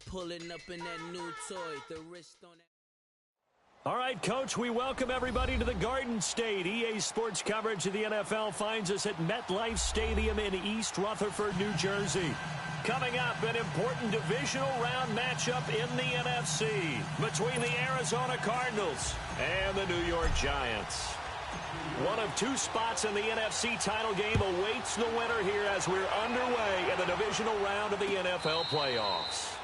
Pulling up in that new toy, the wrist on that. All right, Coach, we welcome everybody to the Garden State. EA Sports coverage of the NFL finds us at MetLife Stadium in East Rutherford, New Jersey. Coming up, an important divisional round matchup in the NFC between the Arizona Cardinals and the New York Giants. One of two spots in the NFC title game awaits the winner here as we're underway in the divisional round of the NFL playoffs.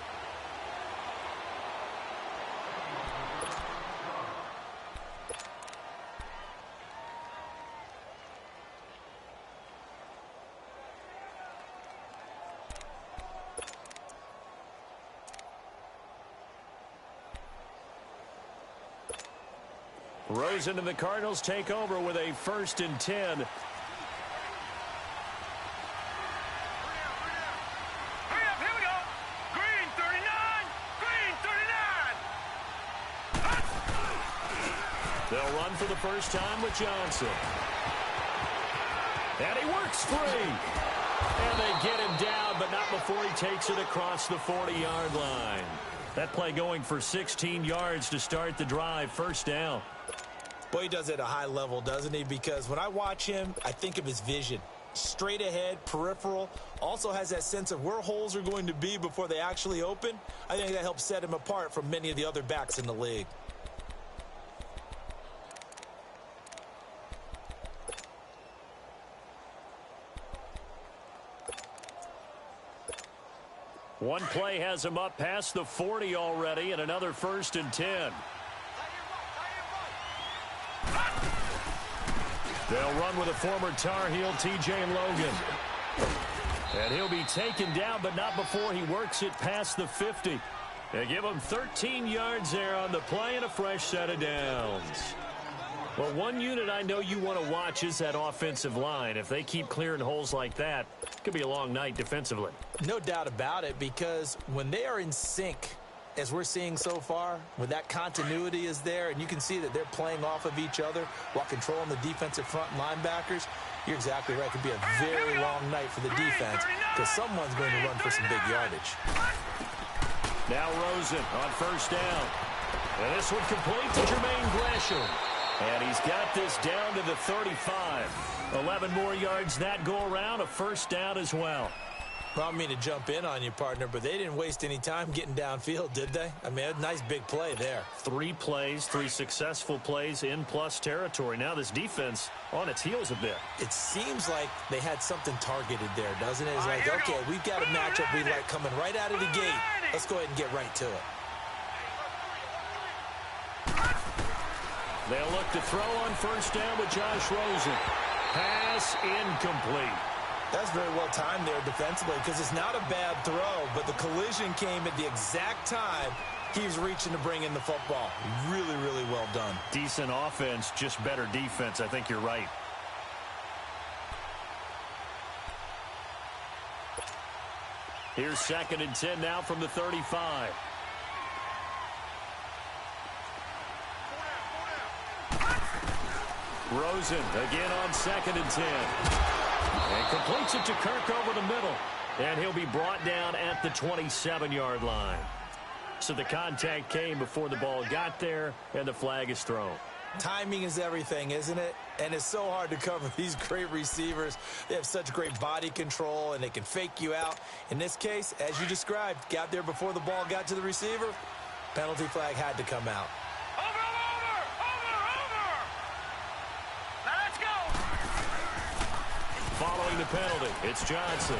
Rosen and the Cardinals take over with a 1st and 10. Here we go. Green 39. Green 39. They'll run for the first time with Johnson. And he works free. And they get him down, but not before he takes it across the 40-yard line. That play going for 16 yards to start the drive. First down. Boy, he does it at a high level, doesn't he? Because when I watch him, I think of his vision. Straight ahead, peripheral. Also has that sense of where holes are going to be before they actually open. I think that helps set him apart from many of the other backs in the league. One play has him up past the 40 already, and another 1st and 10. They'll run with a former Tar Heel, T.J. Logan. And he'll be taken down, but not before he works it past the 50. They give him 13 yards there on the play and a fresh set of downs. Well, one unit I know you want to watch is that offensive line. If they keep clearing holes like that, it could be a long night defensively. No doubt about it, because when they are in sync, as we're seeing so far, when that continuity is there, and you can see that they're playing off of each other while controlling the defensive front linebackers, you're exactly right. It could be a very long night for the defense because someone's going to run for some big yardage. Now Rosen on first down. And this one complete to Jermaine Gresham. And he's got this down to the 35. 11 more yards that go around, a first down as well. Well, I don't mean to jump in on you, partner, but they didn't waste any time getting downfield, did they? I mean, a nice big play there. 3 plays, 3 successful plays in plus territory. Now this defense on its heels a bit. It seems like they had something targeted there, doesn't it? It's like, okay, we've got a matchup we like coming right out of the gate. Let's go ahead and get right to it. They'll look to throw on first down with Josh Rosen. Pass incomplete. That's very well timed there defensively because it's not a bad throw, but the collision came at the exact time he was reaching to bring in the football. Really, really well done. Decent offense, just better defense. I think you're right. Here's 2nd and 10 now from the 35. Rosen again on 2nd and 10. And completes it to Kirk over the middle. And he'll be brought down at the 27-yard line. So the contact came before the ball got there, and the flag is thrown. Timing is everything, isn't it? And it's so hard to cover these great receivers. They have such great body control, and they can fake you out. In this case, as you described, got there before the ball got to the receiver. Penalty flag had to come out. Following the penalty, it's Johnson.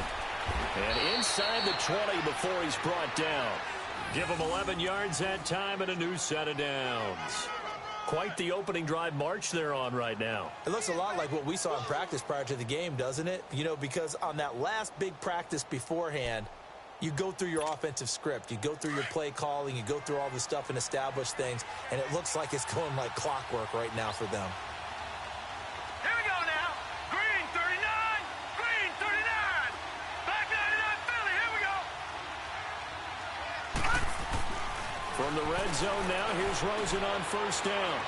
And inside the 20 before he's brought down. Give him 11 yards that time and a new set of downs. Quite the opening drive march they're on right now. It looks a lot like what we saw in practice prior to the game, doesn't it? You know, because on that last big practice beforehand, you go through your offensive script. You go through your play calling. You go through all the stuff and establish things. And it looks like it's going like clockwork right now for them. From the red zone now, here's Rosen on first down.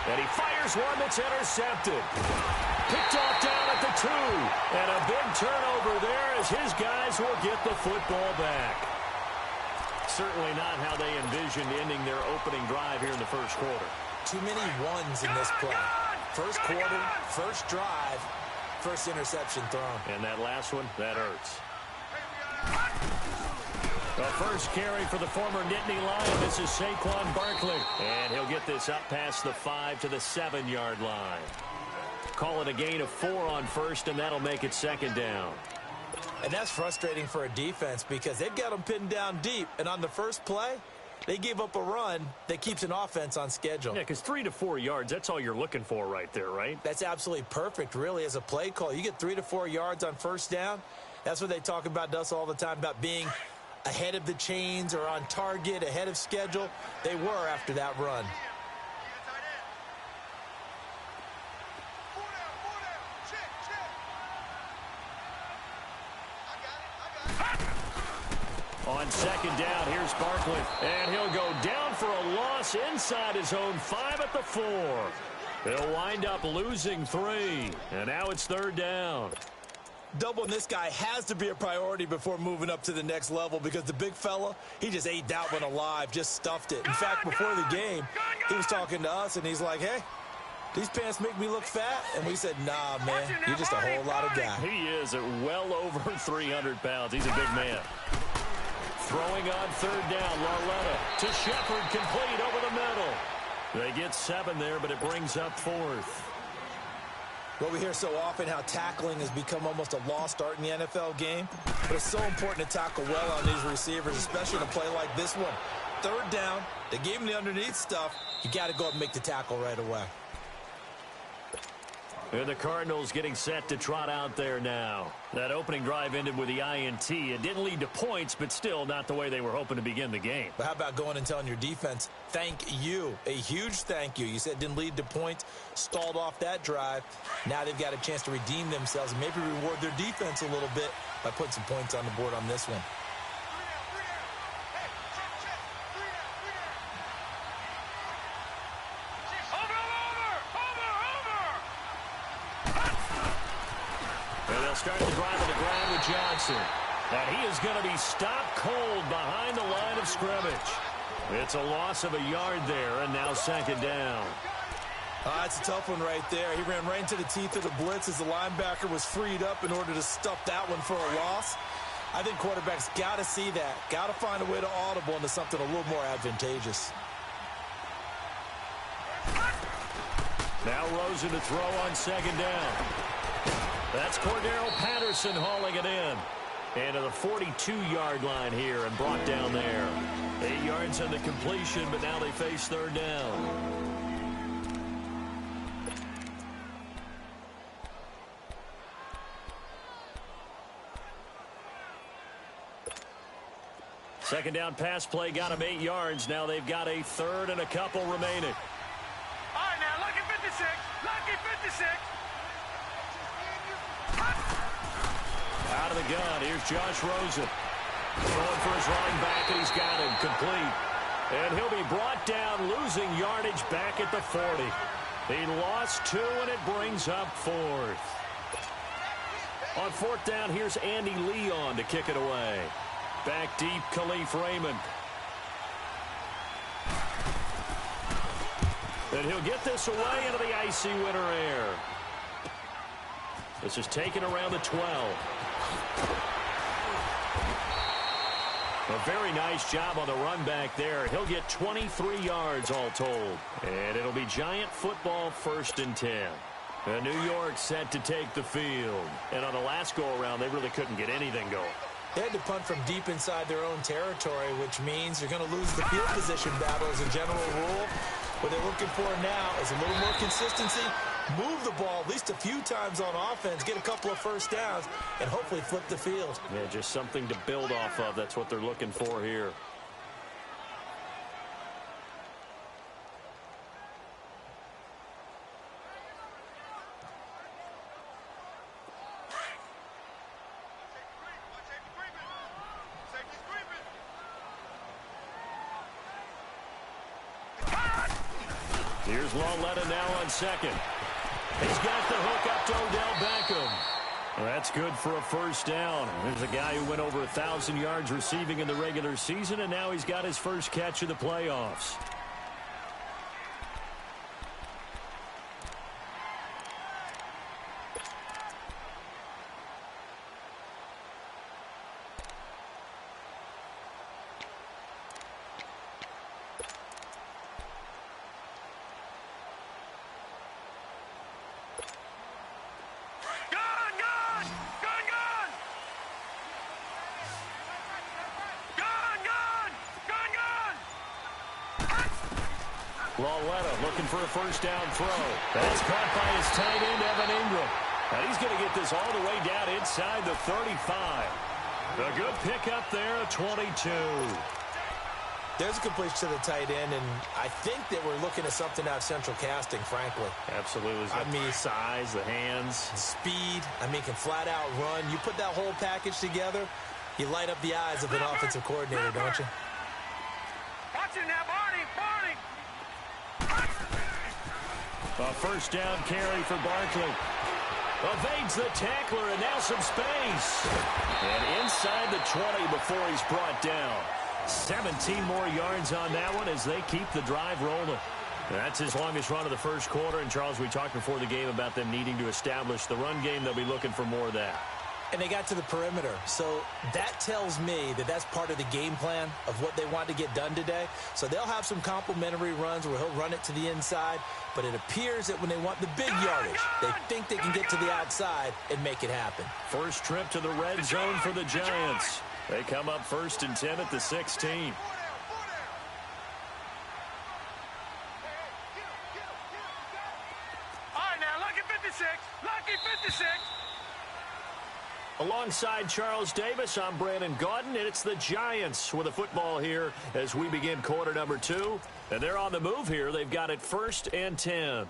And he fires one that's intercepted. Picked off down at the 2. And a big turnover there as his guys will get the football back. certainly not how they envisioned ending their opening drive here in the first quarter. Too many ones in this play. First quarter, first drive, first interception thrown. And that last one, that hurts. The first carry for the former Nittany Lion. This is Saquon Barkley. And he'll get this up past the 5 to the 7-yard line. Call it a gain of 4 on first, and that'll make it second down. And that's frustrating for a defense because they've got them pinned down deep. And on the first play, they gave up a run that keeps an offense on schedule. Yeah, because 3 to 4 yards, that's all you're looking for right there, right? That's absolutely perfect, really, as a play call. You get 3 to 4 yards on first down. That's what they talk about to us all the time, about being ahead of the chains or on target, ahead of schedule. They were after that run. On second down, here's Barkley. And he'll go down for a loss inside his own 5 at the 4. He'll wind up losing 3. And now it's third down. Doubling this guy has to be a priority before moving up to the next level because the big fella, he just ate that one alive, just stuffed it. In fact, before the game, he was talking to us, and he's like, hey, these pants make me look fat? And we said, nah, man, you're just a whole lot of guy. He is at well over 300 pounds. He's a big man. Throwing on third down, Lauletta to Shepard, complete over the middle. They get 7 there, but it brings up 4th. Well, we hear so often how tackling has become almost a lost art in the NFL game. But it's so important to tackle well on these receivers, especially in a play like this one. Third down, they gave him the underneath stuff. You got to go up and make the tackle right away. And the Cardinals getting set to trot out there now. That opening drive ended with the INT. It didn't lead to points, but still not the way they were hoping to begin the game. But how about going and telling your defense, thank you, a huge thank you. You said it didn't lead to points, stalled off that drive. Now they've got a chance to redeem themselves and maybe reward their defense a little bit by putting some points on the board on this one. Start the drive on the ground with Johnson. And he is going to be stopped cold behind the line of scrimmage. It's a loss of a yard there, and now second down. That's a tough one right there. He ran right into the teeth of the blitz as the linebacker was freed up in order to stuff that one for a loss. I think quarterbacks got to see that. Got to find a way to audible into something a little more advantageous. Now Rosen to throw on second down. That's Cordero Patterson hauling it in. And to the 42-yard line here and brought down there. 8 yards on the completion, but now they face third down. Second down pass play got them 8 yards. Now they've got a third and a couple remaining. All right, now, lucky 56. Lucky 56. Out of the gun, here's Josh Rosen. Throwing for his running back, and he's got him complete. And he'll be brought down, losing yardage back at the 40. He lost 2, and it brings up 4th. On 4th down, here's Andy Leon to kick it away. Back deep, Khalif Raymond. And he'll get this away into the icy winter air. This is taken around the 12. A very nice job on the run back there. He'll get 23 yards all told. And it'll be Giant football 1st and 10. And New York set to take the field. And on the last go-around, they really couldn't get anything going. They had to punt from deep inside their own territory, which means you're going to lose the field position battle as a general rule. What they're looking for now is a little more consistency, move the ball at least a few times on offense, get a couple of first downs, and hopefully flip the field. Yeah, just something to build off of. That's what they're looking for here. Here's Lauletta now on second. He's got the hook up to Odell Beckham. Well, that's good for a first down. There's a guy who went over 1,000 yards receiving in the regular season, and now he's got his first catch of the playoffs. Looking for a first down throw. That's caught by his tight end, Evan Ingram. And he's going to get this all the way down inside the 35. A good pickup there, a 22. There's a completion to the tight end, and I think that we're looking at something out of central casting, frankly. Absolutely. I mean, size, the hands. Speed. I mean, can flat out run. You put that whole package together, you light up the eyes of an offensive coordinator, don't you? Watch it now, Barney. A first down carry for Barkley. Evades the tackler, and now some space. And inside the 20 before he's brought down. 17 more yards on that one as they keep the drive rolling. That's his longest run of the first quarter. And, Charles, we talked before the game about them needing to establish the run game. They'll be looking for more of that. And they got to the perimeter. So that tells me that that's part of the game plan of what they want to get done today. So they'll have some complimentary runs where he'll run it to the inside. But it appears that when they want the big yardage, they think they can get to the outside and make it happen. First trip to the red zone for the Giants. They come up 1st and 10 at the 16. All right, now, lucky 56. Lucky 56. Alongside Charles Davis, I'm Brandon Gaudin, and it's the Giants with a football here as we begin quarter number 2. And they're on the move here. They've got it 1st and 10.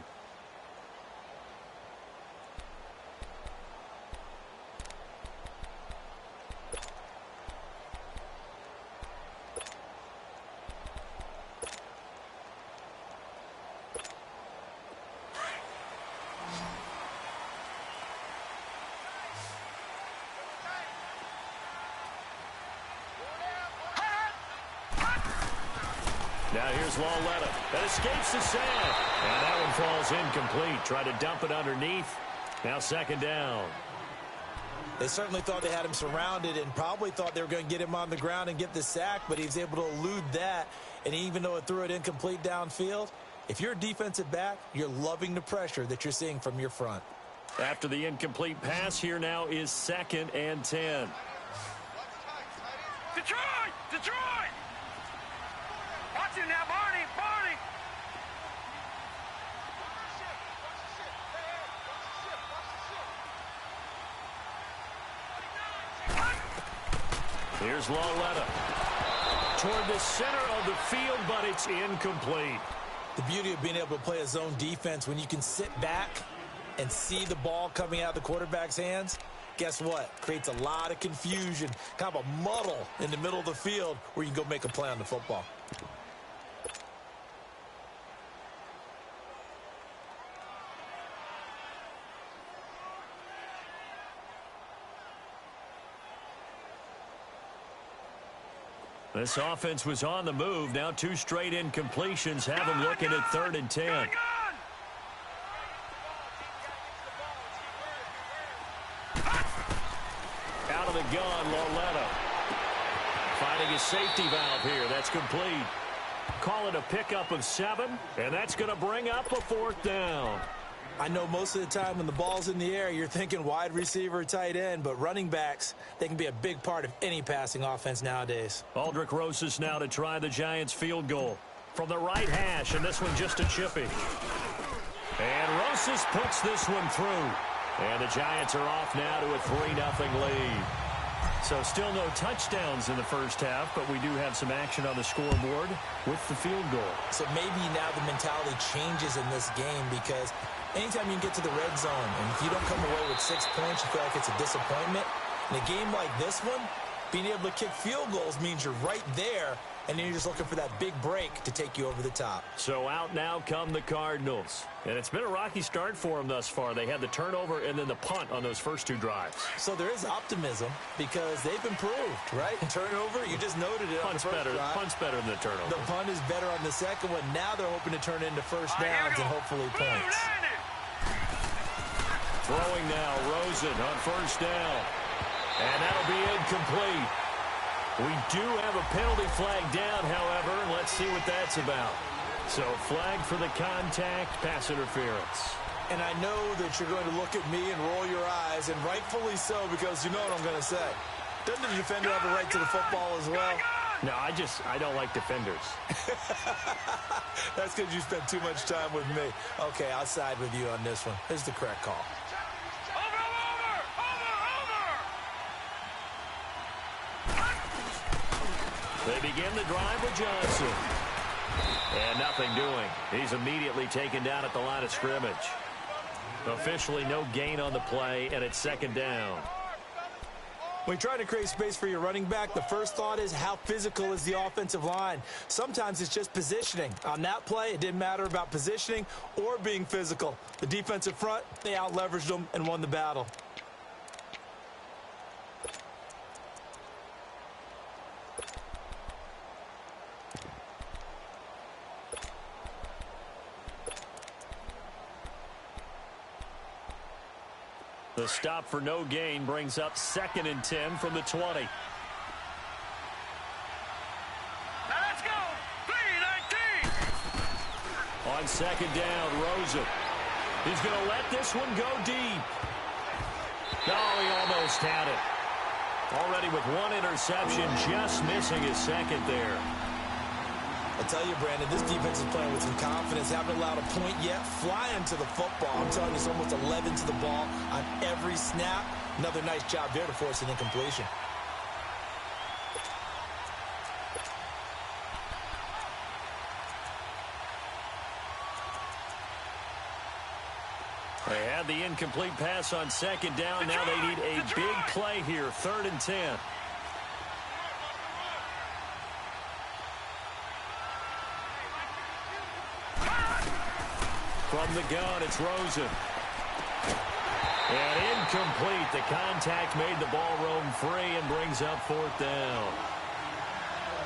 Now here's Lawletta. That escapes the sand. And that one falls incomplete. Try to dump it underneath. Now 2nd down. They certainly thought they had him surrounded and probably thought they were going to get him on the ground and get the sack, but he was able to elude that. And even though it threw it incomplete downfield, if you're a defensive back, you're loving the pressure that you're seeing from your front. After the incomplete pass, here now is 2nd and 10. Detroit! Detroit! Watch it now, Barney! Barney! Here's Lawletta. Toward the center of the field, but it's incomplete. The beauty of being able to play a zone defense when you can sit back and see the ball coming out of the quarterback's hands, guess what? Creates a lot of confusion, kind of a muddle in the middle of the field where you can go make a play on the football. This offense was on the move. Now 2 straight incompletions have them looking at 3rd and 10. Out of the gun, Lawletta. Finding a safety valve here. That's complete. Call it a pickup of 7, and that's going to bring up a 4th down. I know most of the time when the ball's in the air, you're thinking wide receiver, tight end, but running backs, they can be a big part of any passing offense nowadays. Aldrick Rosas now to try the Giants field goal from the right hash, and this one just a chippy. And Rosas puts this one through. And the Giants are off now to a 3-0 lead. So still no touchdowns in the first half, but we do have some action on the scoreboard with the field goal. So maybe now the mentality changes in this game because anytime you can get to the red zone, and if you don't come away with 6 points, you feel like it's a disappointment. In a game like this one, being able to kick field goals means you're right there and then you're just looking for that big break to take you over the top. So out now come the Cardinals. And it's been a rocky start for them thus far. They had the turnover and then the punt on those first 2 drives. So there is optimism because they've improved, right? Turnover, you just noted it. Punt's better than the turnover. The punt is better on the second one. Now they're hoping to turn it into first downs and hopefully points. Throwing now, Rosen on first down. And that'll be incomplete. We do have a penalty flag down, however. Let's see what that's about. So flag for the contact, pass interference. And I know that you're going to look at me and roll your eyes, and rightfully so, because you know what I'm going to say. Doesn't the defender have a right to the football as well? No, I don't like defenders. That's because you spent too much time with me. Okay, I'll side with you on this one. Here's the correct call. They begin the drive with Johnson. And nothing doing. He's immediately taken down at the line of scrimmage. Officially no gain on the play, and it's second down. When you're trying to create space for your running back, the first thought is how physical is the offensive line. Sometimes it's just positioning. On that play, it didn't matter about positioning or being physical. The defensive front, they out-leveraged them and won the battle. The stop for no gain brings up 2nd and 10 from the 20. Now let's go. 3-19. On second down, Rosen. He's going to let this one go deep. Oh, he almost had it. Already with 1 interception, just missing his second there. I tell you, Brandon, this defense is playing with some confidence. Haven't allowed a point yet. Flying to the football. I'm telling you, it's almost 11 to the ball on every snap. Another nice job there to force an incompletion. They had the incomplete pass on second down. Now they need a big play here. 3rd and 10. From the gun, it's Rosen. And incomplete. The contact made the ball roam free and brings up 4th down.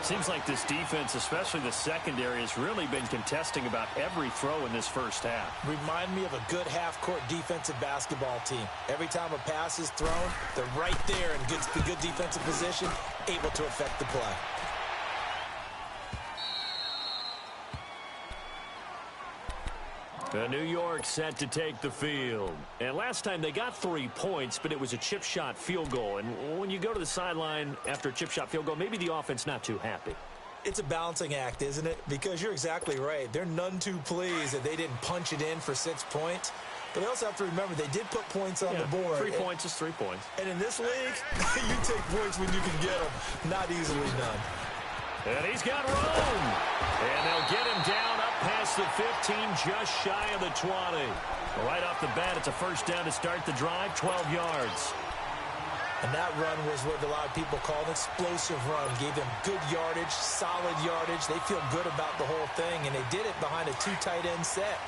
Seems like this defense, especially the secondary, has really been contesting about every throw in this first half. Remind me of a good half-court defensive basketball team. Every time a pass is thrown, they're right there in good defensive position, able to affect the play. New York set to take the field. And last time they got 3 points, but it was a chip shot field goal. And when you go to the sideline after a chip shot field goal, maybe the offense not too happy. It's a balancing act, isn't it? Because you're exactly right. They're none too pleased that they didn't punch it in for 6 points. But they also have to remember they did put points on the board. 3 points is 3 points. And in this league, you take points when you can get them. Not easily done. And he's got room. And they'll get him down up past the 15, just shy of the 20. Right off the bat, it's a first down to start the drive, 12 yards. And that run was what a lot of people call an explosive run. Gave them good yardage, solid yardage. They feel good about the whole thing, and they did it behind a 2 tight end set.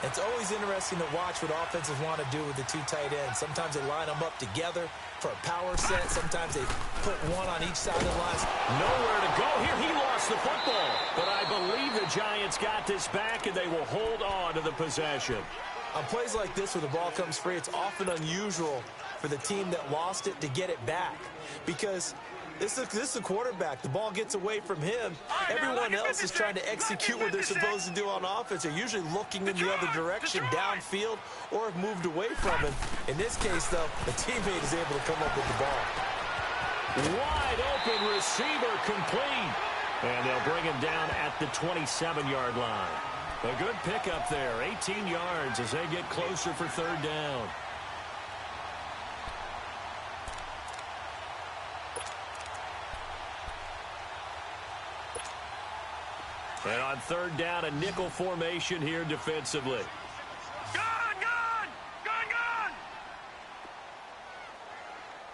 It's always interesting to watch what offenses want to do with the 2 tight ends. Sometimes they line them up together for a power set. Sometimes they put one on each side of the line. Nowhere to go here. He lost the football. But I believe the Giants got this back, and they will hold on to the possession. On plays like this where the ball comes free, it's often unusual for the team that lost it to get it back. Because this is the quarterback. The ball gets away from him. Everyone else is trying to execute what they're supposed to do on offense. They're usually looking in the other direction, downfield, or have moved away from him. In this case, though, the teammate is able to come up with the ball. Wide open receiver complete. And they'll bring him down at the 27-yard line. A good pickup there, 18 yards as they get closer for 3rd down. And on 3rd down, a nickel formation here defensively. Gone, gone, gone, gone.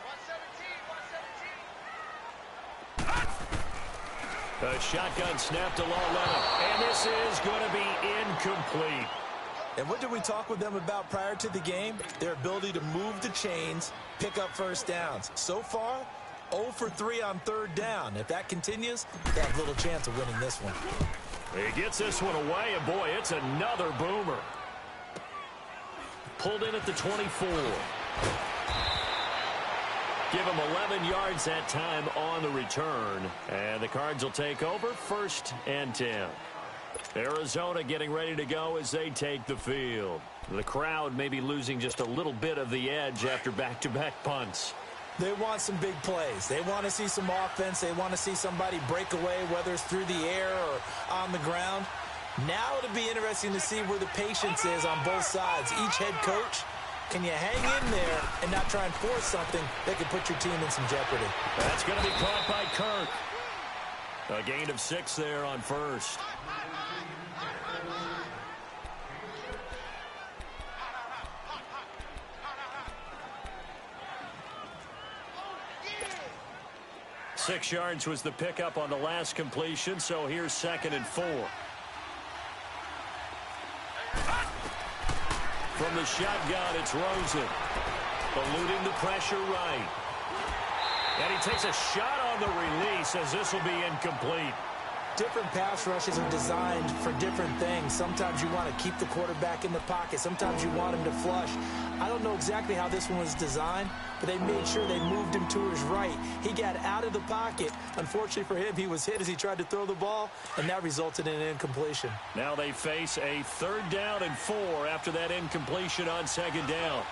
117, 117. A shotgun snap to Lauletta, and this is going to be incomplete. And what did we talk with them about prior to the game? Their ability to move the chains, pick up first downs. So far, 0 for 3 on third down. If that continues, they have little chance of winning this one. He gets this one away, and boy, it's another boomer. Pulled in at the 24. Give him 11 yards that time on the return. And the Cards will take over 1st and 10. Arizona getting ready to go as they take the field. The crowd may be losing just a little bit of the edge after back-to-back punts. They want some big plays. They want to see some offense. They want to see somebody break away, whether it's through the air or on the ground. Now it'll be interesting to see where the patience is on both sides. Each head coach, can you hang in there and not try and force something that could put your team in some jeopardy? That's going to be caught by Kirk. A gain of 6 there on first. Six yards was the pickup on the last completion, so here's 2nd and 4. From the shotgun, it's Rosen. Eluding the pressure right. And he takes a shot on the release as this will be incomplete. Different pass rushes are designed for different things. Sometimes you want to keep the quarterback in the pocket. Sometimes you want him to flush. I don't know exactly how this one was designed, but they made sure they moved him to his right. He got out of the pocket. Unfortunately for him, he was hit as he tried to throw the ball, and that resulted in an incompletion. Now they face a 3rd down and 4 after that incompletion on 2nd down.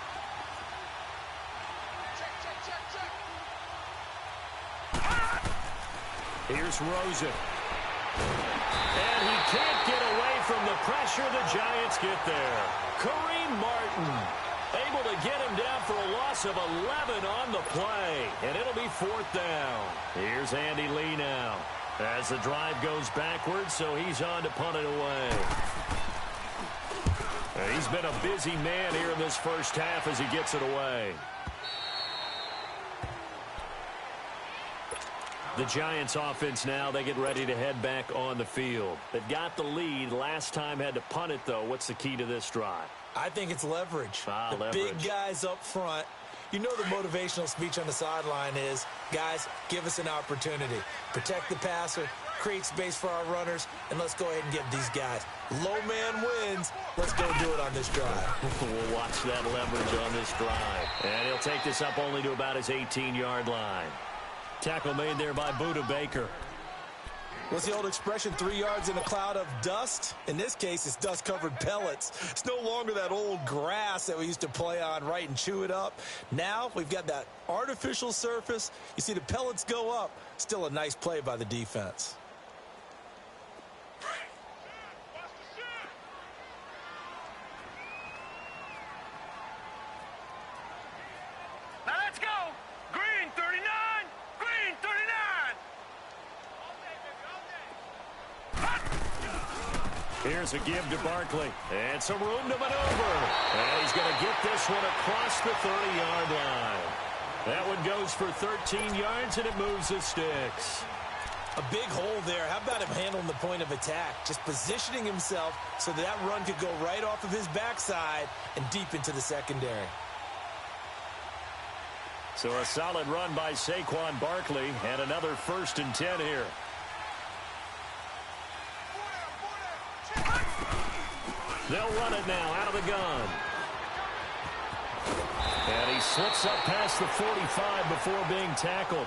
Here's Rosen. And he can't get away from the pressure. The Giants get there. Kareem Martin able to get him down for a loss of 11 on the play. And it'll be 4th down. Here's Andy Lee now as the drive goes backwards, so he's on to punt it away. He's been a busy man here in this first half as he gets it away. The Giants offense now, they get ready to head back on the field. They've got the lead. Last time had to punt it, though. What's the key to this drive? I think it's leverage. Leverage. Big guys up front. You know the motivational speech on the sideline is, guys, give us an opportunity. Protect the passer, create space for our runners, and let's go ahead and give these guys. Low man wins. Let's go do it on this drive. We'll watch that leverage on this drive. And he'll take this up only to about his 18-yard line. Tackle made there by Budda Baker. What's the old expression, 3 yards in a cloud of dust? In this case, it's dust-covered pellets. It's no longer that old grass that we used to play on, right, and chew it up. Now we've got that artificial surface. You see the pellets go up. Still a nice play by the defense. Now let's go. Green 39. Green 39. Here's a give to Barkley. And some room to maneuver. And he's going to get this one across the 30-yard line. That one goes for 13 yards, and it moves the sticks. A big hole there. How about him handling the point of attack? Just positioning himself so that run could go right off of his backside and deep into the secondary. So a solid run by Saquon Barkley, and another 1st and 10 here. They'll run it now out of the gun. And he slips up past the 45 before being tackled.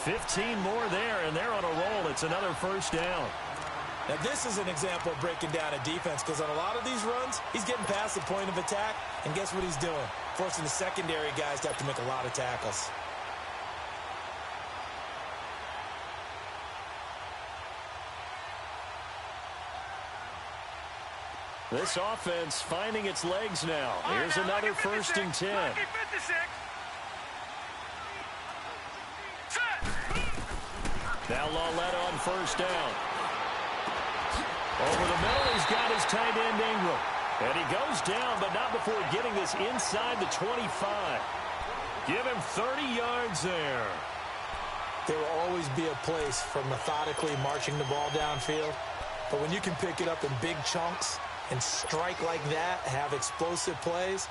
15 more there, and they're on a roll. It's another 1st down. Now, this is an example of breaking down a defense, because on a lot of these runs, he's getting past the point of attack, and guess what he's doing? Forcing the secondary guys to have to make a lot of tackles. This offense finding its legs now. Here's another 1st and 10. Now Lauletta on 1st down. Over the middle, he's got his tight end Ingram. And he goes down, but not before getting this inside the 25. Give him 30 yards there. There will always be a place for methodically marching the ball downfield. But when you can pick it up in big chunks and strike like that, have explosive plays,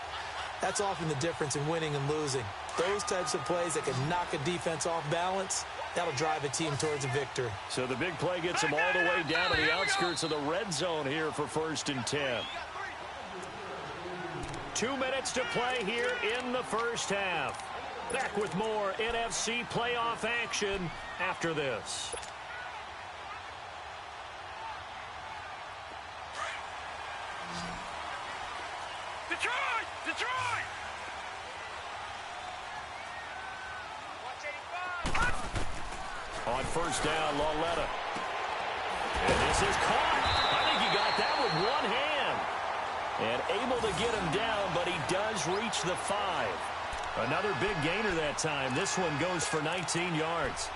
that's often the difference in winning and losing. Those types of plays that can knock a defense off balance, that'll drive a team towards a victory. So the big play gets them all the way down to the outskirts of the red zone here for 1st and 10. 2 minutes to play here in the first half. Back with more NFC playoff action after this. Detroit! Detroit! On 1st down, Lauletta. And this is caught. I think he got that with one hand. And able to get him down, but he does reach the 5. Another big gainer that time. This one goes for 19 yards.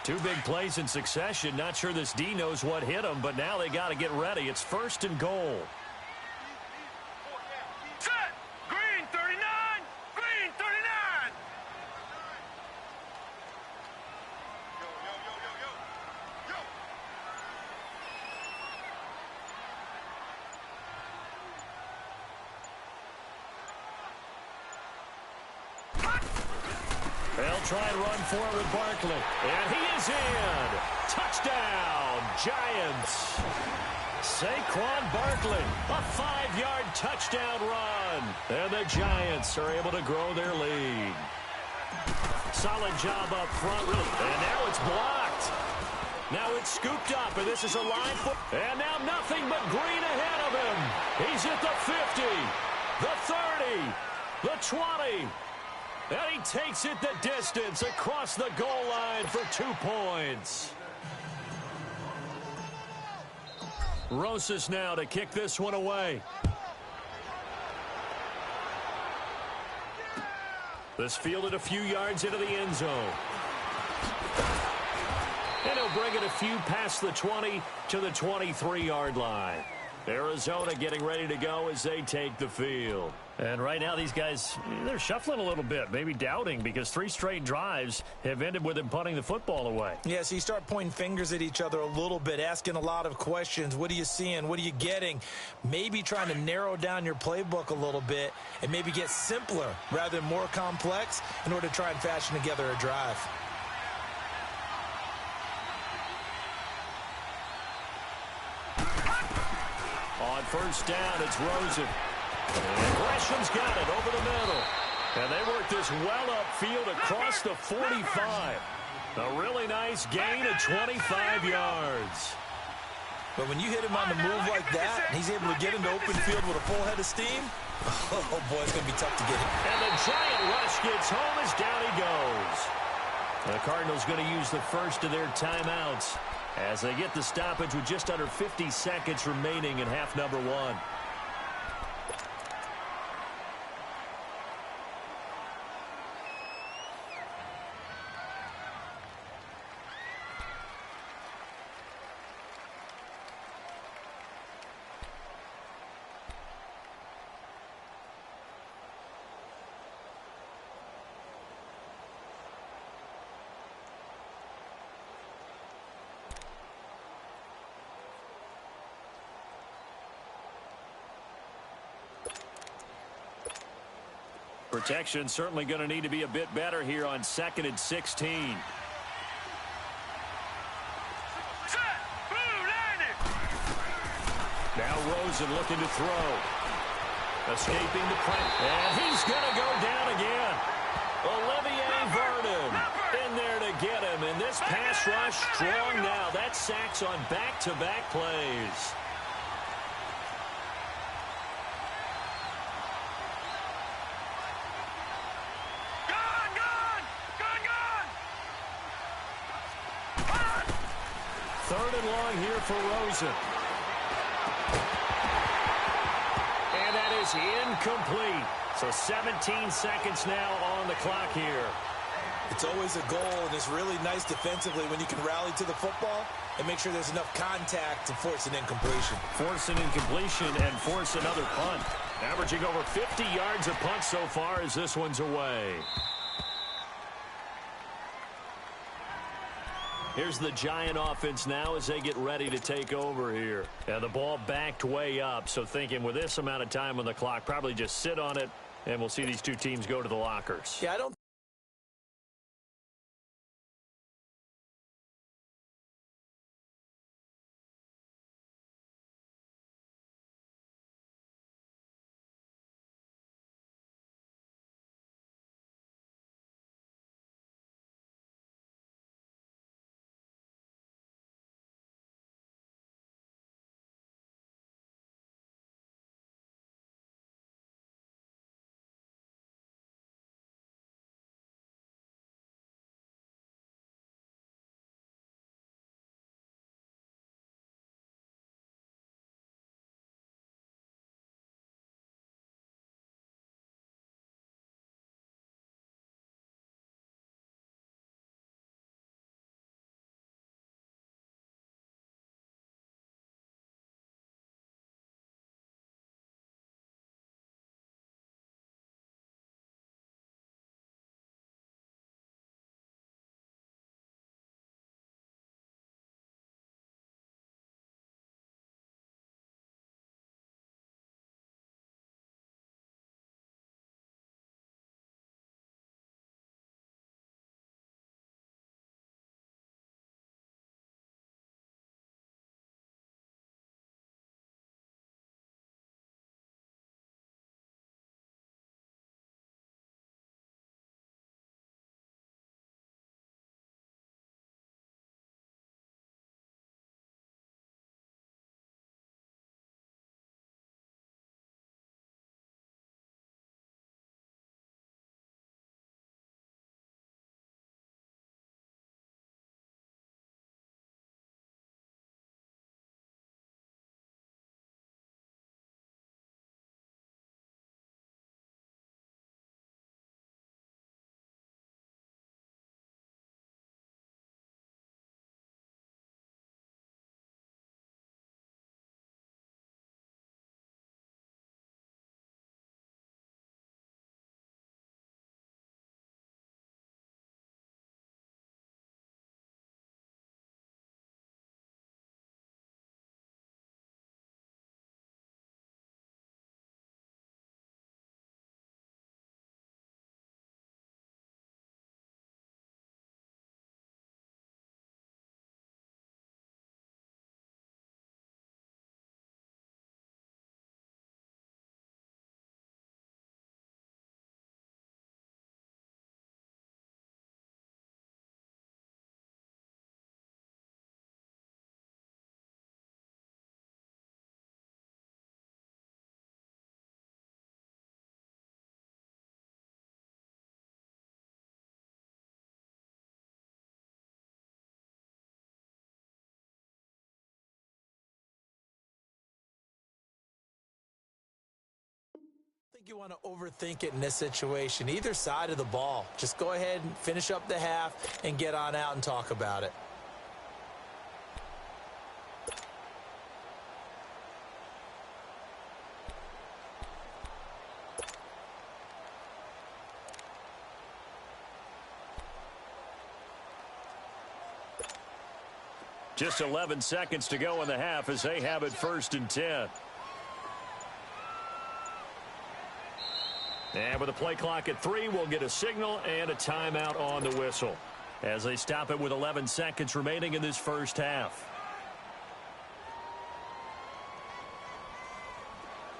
Two big plays in succession. Not sure this D knows what hit him, but now they got to get ready. It's 1st and goal. Set! Green 39! Green 39! They'll try and run for it with Barkley. And he is in. Touchdown, Giants. Saquon Barkley, a 5-yard touchdown run. And the Giants are able to grow their lead. Solid job up front, really. And now it's blocked. Now it's scooped up, and this is a line for... And now nothing but green ahead of him. He's at the 50, the 30, the 20. And he takes it the distance across the goal line for 2 points. Rosas now to kick this one away. This fielded a few yards into the end zone. And he'll bring it a few past the 20 to the 23-yard line. Arizona getting ready to go as they take the field. And right now these guys, they're shuffling a little bit, maybe doubting, because 3 straight drives have ended with them punting the football away. Yeah, so you start pointing fingers at each other a little bit, asking a lot of questions. What are you seeing? What are you getting? Maybe trying to narrow down your playbook a little bit and maybe get simpler rather than more complex in order to try and fashion together a drive. On 1st down, it's Rosen. And Gresham's got it over the middle. And they work this well upfield across the 45. A really nice gain of 25 yards. But when you hit him on the move like that, and he's able to get into open field with a full head of steam, oh boy, it's going to be tough to get him. And the giant rush gets home as down he goes. The Cardinals going to use the first of their timeouts as they get the stoppage with just under 50 seconds remaining in half number 1. Protection certainly going to need to be a bit better here on 2nd and 16. Now Rosen looking to throw. Escaping the pressure. And he's going to go down again. Olivier Vernon in there to get him. And this pass rush strong now. That's sacks on back-to-back plays. Third and long here for Rosen. And that is incomplete. So 17 seconds now on the clock here. It's always a goal, and it's really nice defensively when you can rally to the football and make sure there's enough contact to force an incompletion. Force an incompletion and force another punt. Averaging over 50 yards a punt so far as this one's away. Here's the Giant offense now as they get ready to take over here. And the ball backed way up, so thinking with this amount of time on the clock, probably just sit on it, and we'll see these two teams go to the lockers. Yeah, I don't think you want to overthink it in this situation. Either side of the ball. Just go ahead and finish up the half and get on out and talk about it. Just 11 seconds to go in the half as they have it 1st and 10. And with the play clock at 3, we'll get a signal and a timeout on the whistle as they stop it with 11 seconds remaining in this first half.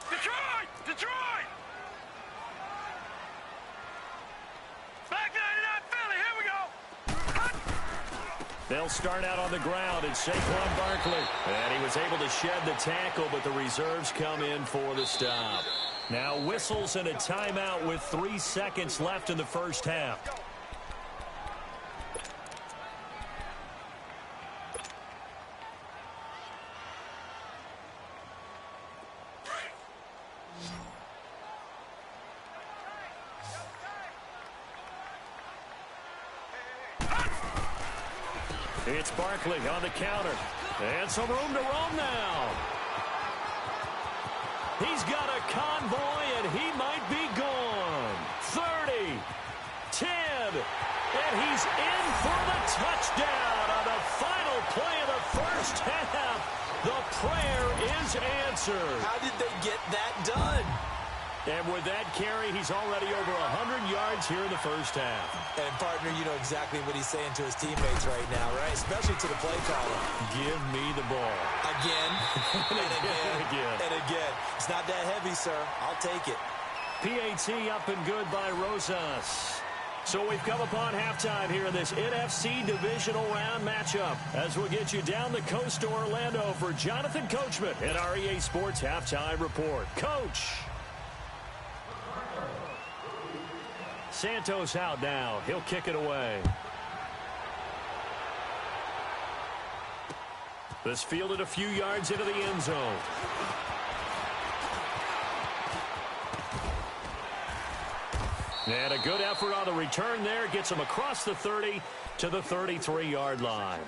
Detroit! Detroit! Back 99 Philly, here we go! Cut! They'll start out on the ground. It's Saquon Barkley. And he was able to shed the tackle, but the reserves come in for the stop. Now whistles and a timeout with 3 seconds left in the first half. It's Barkley on the counter. And some room to roam now. He's got a convoy, and he might be gone. 30, 10, and he's in for the touchdown on the final play of the first half. The prayer is answered. How did they get that done? And with that carry, he's already over 100 yards here in the first half. And, partner, you know exactly what he's saying to his teammates right now, right? Especially to the play caller. Give me the ball. Again, and again, and again. It's not that heavy, sir. I'll take it. PAT up and good by Rosas. So we've come upon halftime here in this NFC Divisional Round matchup as we'll get you down the coast to Orlando for Jonathan Coachman and our EA Sports Halftime Report. Coach! Santos out now. He'll kick it away. This fielded a few yards into the end zone. And a good effort on the return there. Gets him across the 30 to the 33-yard line.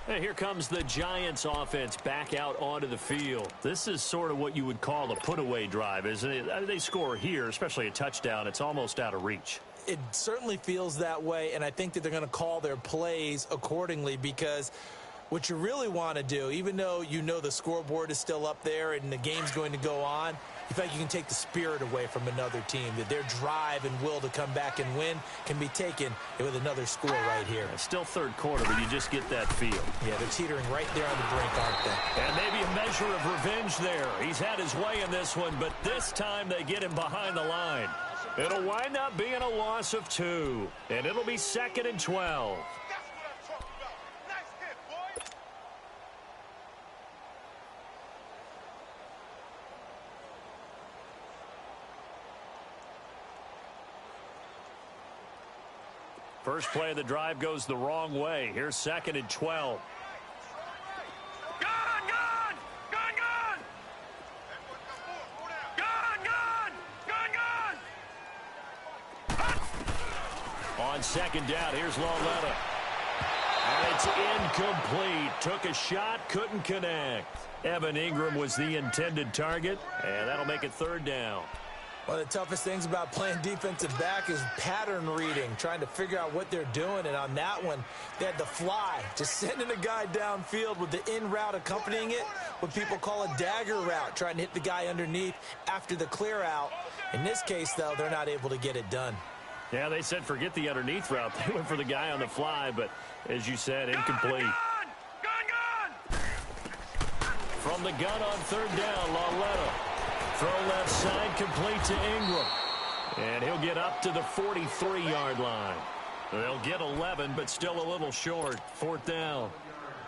And here comes the Giants offense back out onto the field. This is sort of what you would call a put-away drive, isn't it? They score here, especially a touchdown. It's almost out of reach. It certainly feels that way, and I think that they're going to call their plays accordingly because what you really want to do, even though you know the scoreboard is still up there and the game's going to go on, you feel like you can take the spirit away from another team, that their drive and will to come back and win can be taken with another score right here. It's still third quarter, but you just get that feel. Yeah, they're teetering right there on the brink, aren't they? And maybe a measure of revenge there. He's had his way in this one, but this time they get him behind the line. It'll wind up being a loss of 2, and it'll be 2nd and 12. First play of the drive goes the wrong way. Here's 2nd and 12. On 2nd down, here's Lauletta. And it's incomplete. Took a shot, couldn't connect. Evan Ingram was the intended target, and that'll make it 3rd down. One of the toughest things about playing defensive back is pattern reading, trying to figure out what they're doing. And on that one, they had the fly, just sending a guy downfield with the in route accompanying it, what people call a dagger route, trying to hit the guy underneath after the clear out. In this case, though, they're not able to get it done. Yeah, they said forget the underneath route. They went for the guy on the fly, but as you said, incomplete. Gun! From the gun on 3rd down, Lauletta. Throw left side, complete to Ingram. And he'll get up to the 43-yard line. They'll get 11, but still a little short. 4th down.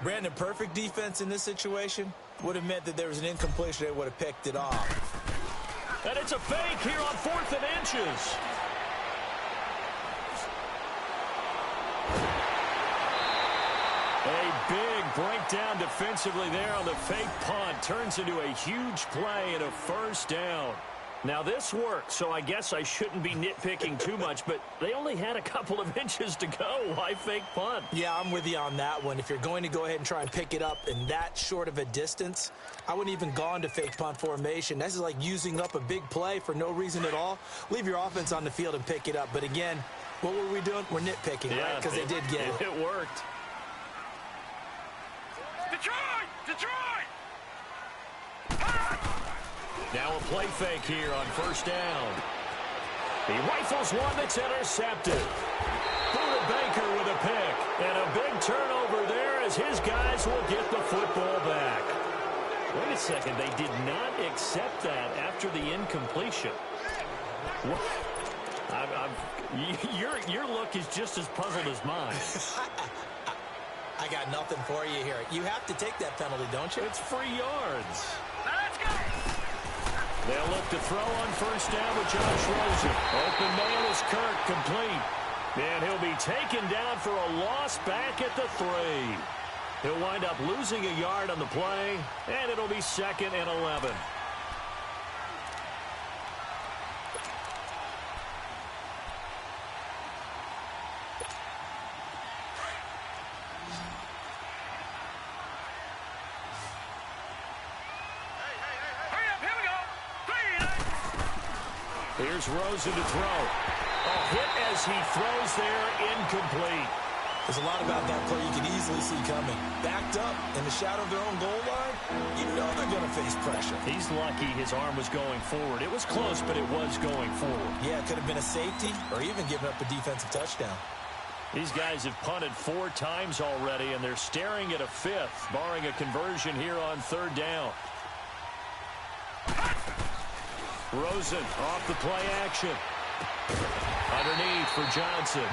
Brandon, perfect defense in this situation would have meant that there was an incompletion. They would have picked it off. And it's a fake here on 4th and inches. A big breakdown defensively there on the fake punt. Turns into a huge play and a 1st down. Now this worked, so I guess I shouldn't be nitpicking too much, but they only had a couple of inches to go. Why fake punt? Yeah, I'm with you on that one. If you're going to go ahead and try and pick it up in that short of a distance, I wouldn't even gone to fake punt formation. This is like using up a big play for no reason at all. Leave your offense on the field and pick it up. But again, what were we doing? We're nitpicking, right? Because they did get it. It worked. Detroit! Now a play fake here on 1st down. He rifles one that's intercepted. Buda Baker with a pick. And a big turnover there as his guys will get the football back. Wait a second. They did not accept that after the incompletion. What? Your look is just as puzzled as mine. I got nothing for you here. You have to take that penalty, don't you? It's free yards. Now let's go! They'll look to throw on 1st down with Josh Rosen. Open man is Kirk, complete. And he'll be taken down for a loss back at the 3. He'll wind up losing a yard on the play, and it'll be 2nd and 11. Here's Rosen to throw. A hit as he throws there, incomplete. There's a lot about that play you can easily see coming. Backed up in the shadow of their own goal line, you know they're going to face pressure. He's lucky his arm was going forward. It was close, but it was going forward. Yeah, it could have been a safety or even given up a defensive touchdown. These guys have punted 4 times already, and they're staring at a 5th, barring a conversion here on 3rd down. Rosen off the play action. Underneath for Johnson.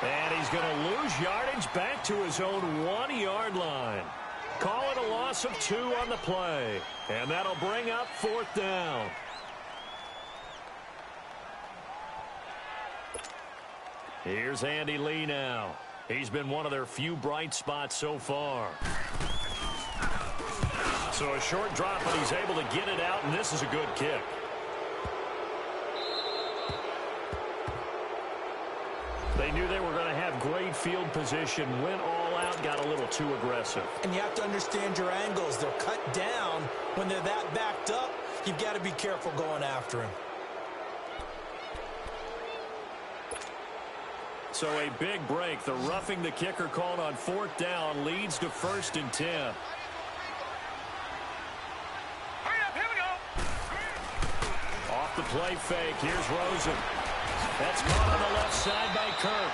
And he's going to lose yardage back to his own 1-yard line. Call it a loss of 2 on the play. And that'll bring up 4th down. Here's Andy Lee now. He's been one of their few bright spots so far. So a short drop, but he's able to get it out, and this is a good kick. They knew they were going to have great field position, went all out, got a little too aggressive. And you have to understand your angles. They're cut down. When they're that backed up, you've got to be careful going after him. So a big break. The roughing the kicker called on 4th down leads to 1st and 10. Hurry up, here we go. Off the play fake. Here's Rosen. That's caught on the left side by Kirk.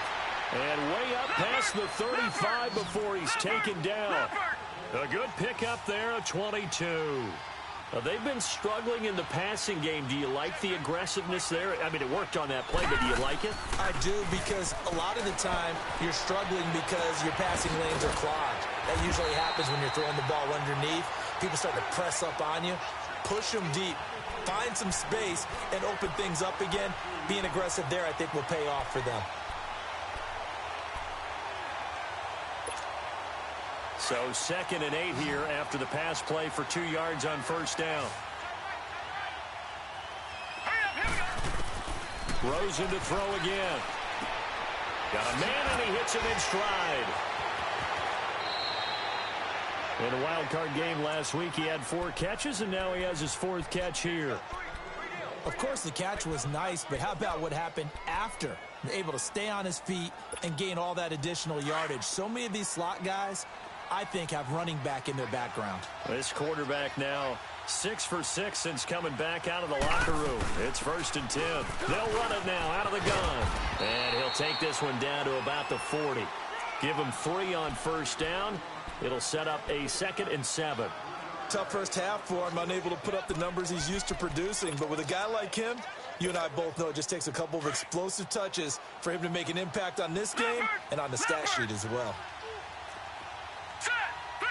And way up past the 35 before he's taken down. A good pickup there at 22. They've been struggling in the passing game. Do you like the aggressiveness there? I mean, it worked on that play, but do you like it? I do, because a lot of the time you're struggling because your passing lanes are clogged. That usually happens when you're throwing the ball underneath. People start to press up on you. Push them deep. Find some space and open things up again. Being aggressive there, I think, will pay off for them. So 2nd and 8 here after the pass play for 2 yards on 1st down. Rosen to throw again. Got a man, and he hits him in stride. In a wild card game last week, he had 4 catches, and now he has his 4th catch here. Of course, the catch was nice, but how about what happened after? Able to stay on his feet and gain all that additional yardage. So many of these slot guys, I think, have running back in their background. This quarterback now 6 for 6 since coming back out of the locker room. It's 1st and 10. They'll run it now out of the gun. And he'll take this one down to about the 40. Give him 3 on 1st down. It'll set up a 2nd and 7. Tough first half for him, unable to put up the numbers he's used to producing. But with a guy like him, you and I both know it just takes a couple of explosive touches for him to make an impact on this game and on the stat sheet as well. Set, 3-19.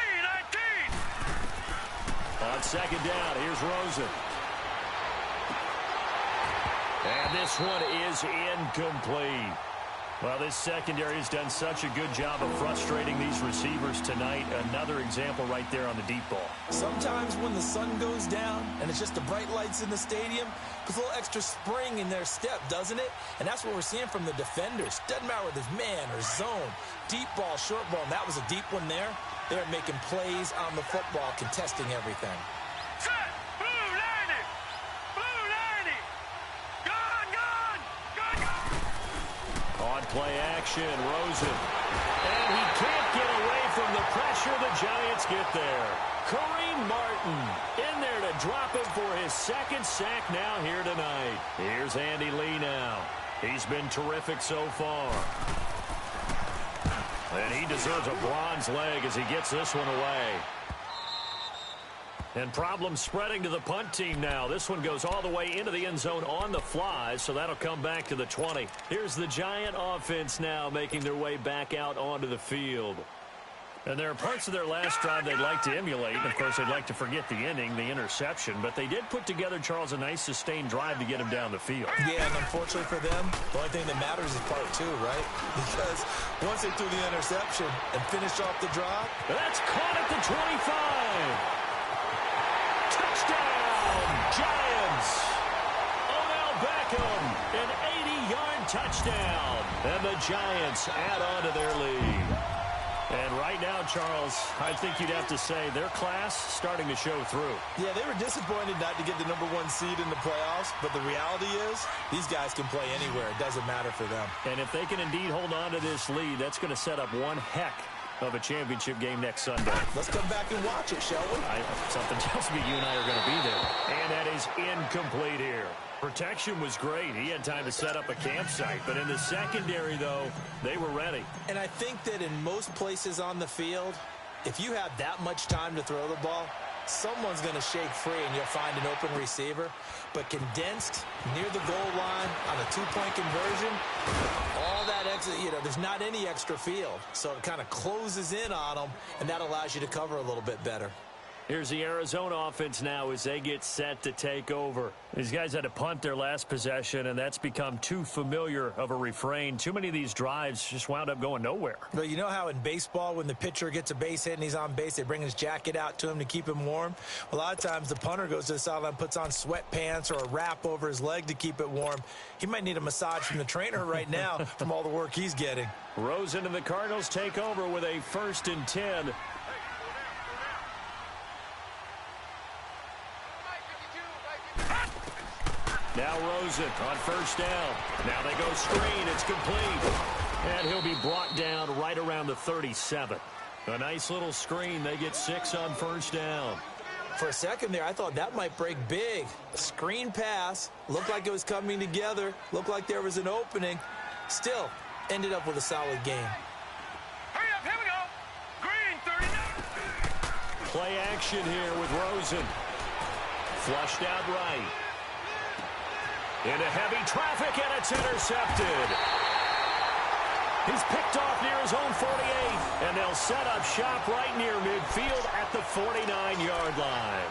On 2nd down, here's Rosen. And this one is incomplete. Well, this secondary has done such a good job of frustrating these receivers tonight. Another example right there on the deep ball. Sometimes when the sun goes down and it's just the bright lights in the stadium, puts a little extra spring in their step, doesn't it? And that's what we're seeing from the defenders. Doesn't matter whether it's man or zone, deep ball, short ball, and that was a deep one there. They're making plays on the football, contesting everything. Set, blue 90. Blue 90. Gone, gone, gone, gone. On play action, Rosen. And he can't get away from the pressure. The Giants get there. Kareem Martin in there to drop him for his 2nd sack now here tonight. Here's Andy Lee now. He's been terrific so far. And he deserves a bronze leg as he gets this one away. And problems spreading to the punt team now. This one goes all the way into the end zone on the fly, so that'll come back to the 20. Here's the Giant offense now making their way back out onto the field. And there are parts of their last drive they'd like to emulate. And, of course, they'd like to forget the ending, the interception. But they did put together, Charles, a nice sustained drive to get him down the field. Yeah, and unfortunately for them, the only thing that matters is part 2, right? Because once they threw the interception and finished off the drive. That's caught at the 25. Touchdown, Giants. Odell Beckham, an 80-yard touchdown. And the Giants add on to their lead. And right now, Charles, I think you'd have to say their class starting to show through. Yeah, they were disappointed not to get the #1 seed in the playoffs, but the reality is these guys can play anywhere. It doesn't matter for them. And if they can indeed hold on to this lead, that's going to set up one heck of a championship game next Sunday. Let's come back and watch it, shall we? Something tells me you and I are going to be there. And that is incomplete here. Protection was great. He had time to set up a campsite. But in the secondary, though, they were ready. And I think that in most places on the field, if you have that much time to throw the ball, someone's going to shake free and you'll find an open receiver. But condensed near the goal line on a two-point conversion, all that extra, there's not any extra field. So it kind of closes in on them, and that allows you to cover a little bit better. Here's the Arizona offense now as they get set to take over. These guys had to punt their last possession, and that's become too familiar of a refrain. Too many of these drives just wound up going nowhere. But you know how in baseball when the pitcher gets a base hit and he's on base, they bring his jacket out to him to keep him warm? A lot of times the punter goes to the sideline, puts on sweatpants or a wrap over his leg to keep it warm. He might need a massage from the trainer right now from all the work he's getting. Rosen and the Cardinals take over with a 1st and 10. Now Rosen on 1st down. Now they go screen. It's complete. And he'll be brought down right around the 37. A nice little screen. They get 6 on 1st down. For a second there, I thought that might break big. A screen pass. Looked like it was coming together. Looked like there was an opening. Still, ended up with a solid game. Hurry up, here we go. Green, 39. Play action here with Rosen. Flushed out right. Into heavy traffic, and it's intercepted. He's picked off near his own 48, and they'll set up shop right near midfield at the 49-yard line.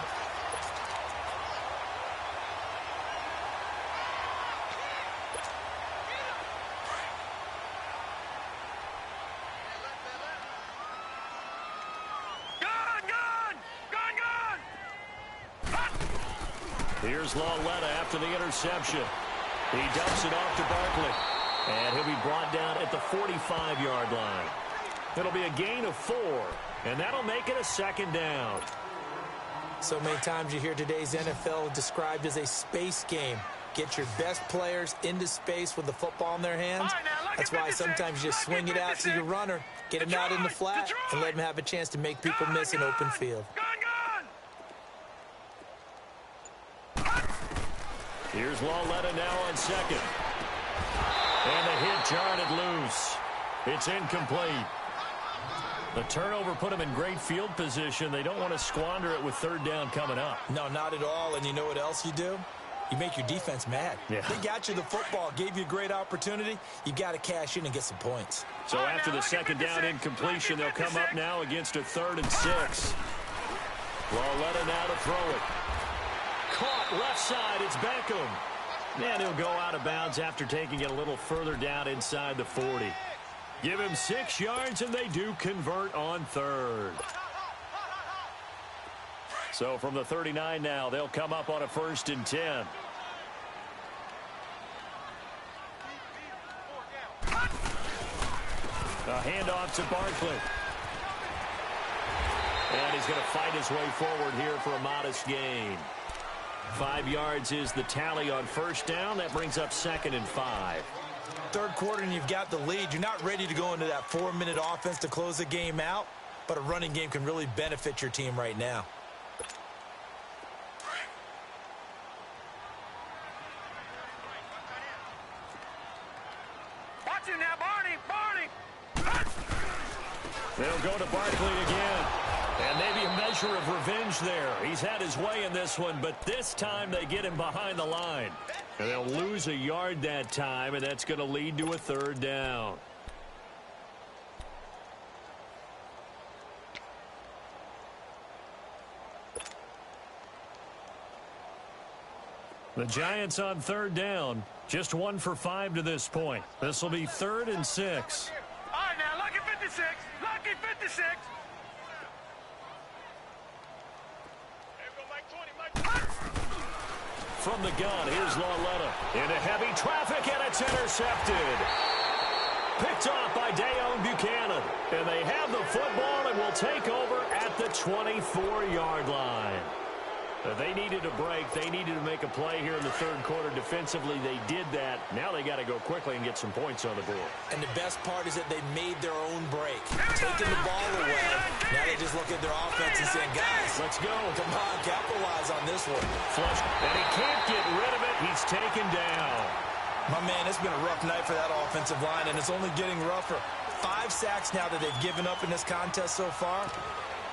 Here's Lauletta after the interception. He dumps it off to Barkley. And he'll be brought down at the 45-yard line. It'll be a gain of 4, and that'll make it a 2nd down. So many times you hear today's NFL described as a space game. Get your best players into space with the football in their hands. That's why sometimes you just swing it out to your runner, get him out in the flat, and let him have a chance to make people miss an open field. Here's Lauletta now on 2nd. And the hit jarred it loose. It's incomplete. The turnover put them in great field position. They don't want to squander it with 3rd down coming up. No, not at all. And you know what else you do? You make your defense mad. Yeah. They got you the football, gave you a great opportunity. You got to cash in and get some points. So after the 2nd down incompletion, they'll come up now against a 3rd and 6. Lauletta now to throw it. Caught left side. It's Beckham. And he'll go out of bounds after taking it a little further down inside the 40. Give him 6 yards, and they do convert on 3rd. So from the 39 now, they'll come up on a 1st and 10. A handoff to Barkley. And he's going to fight his way forward here for a modest gain. 5 yards is the tally on 1st down. That brings up 2nd and 5. 3rd quarter and you've got the lead. You're not ready to go into that 4-minute offense to close the game out, but a running game can really benefit your team right now. Watch it now, Barney. They'll go to Barkley again. And maybe a measure of revenge there. He's had his way in this one, but this time they get him behind the line. And they'll lose a yard that time, and that's going to lead to a 3rd down. The Giants on 3rd down. Just 1 for 5 to this point. This will be 3rd and 6. All right, now, lucky 56. Lucky 56. From the gun, here's Lauletta. Into heavy traffic, and it's intercepted. Picked off by Dayon Buchanan. And they have the football and will take over at the 24-yard line. They needed a break. They needed to make a play here in the third quarter. Defensively, they did that. Now they got to go quickly and get some points on the board. And the best part is that they made their own break. Taking the ball away. Now they just look at their offense and saying, guys, let's go. Come on, capitalize on this one. Flush. And he can't get rid of it. He's taken down. My man, it's been a rough night for that offensive line, and it's only getting rougher. 5 sacks now that they've given up in this contest so far.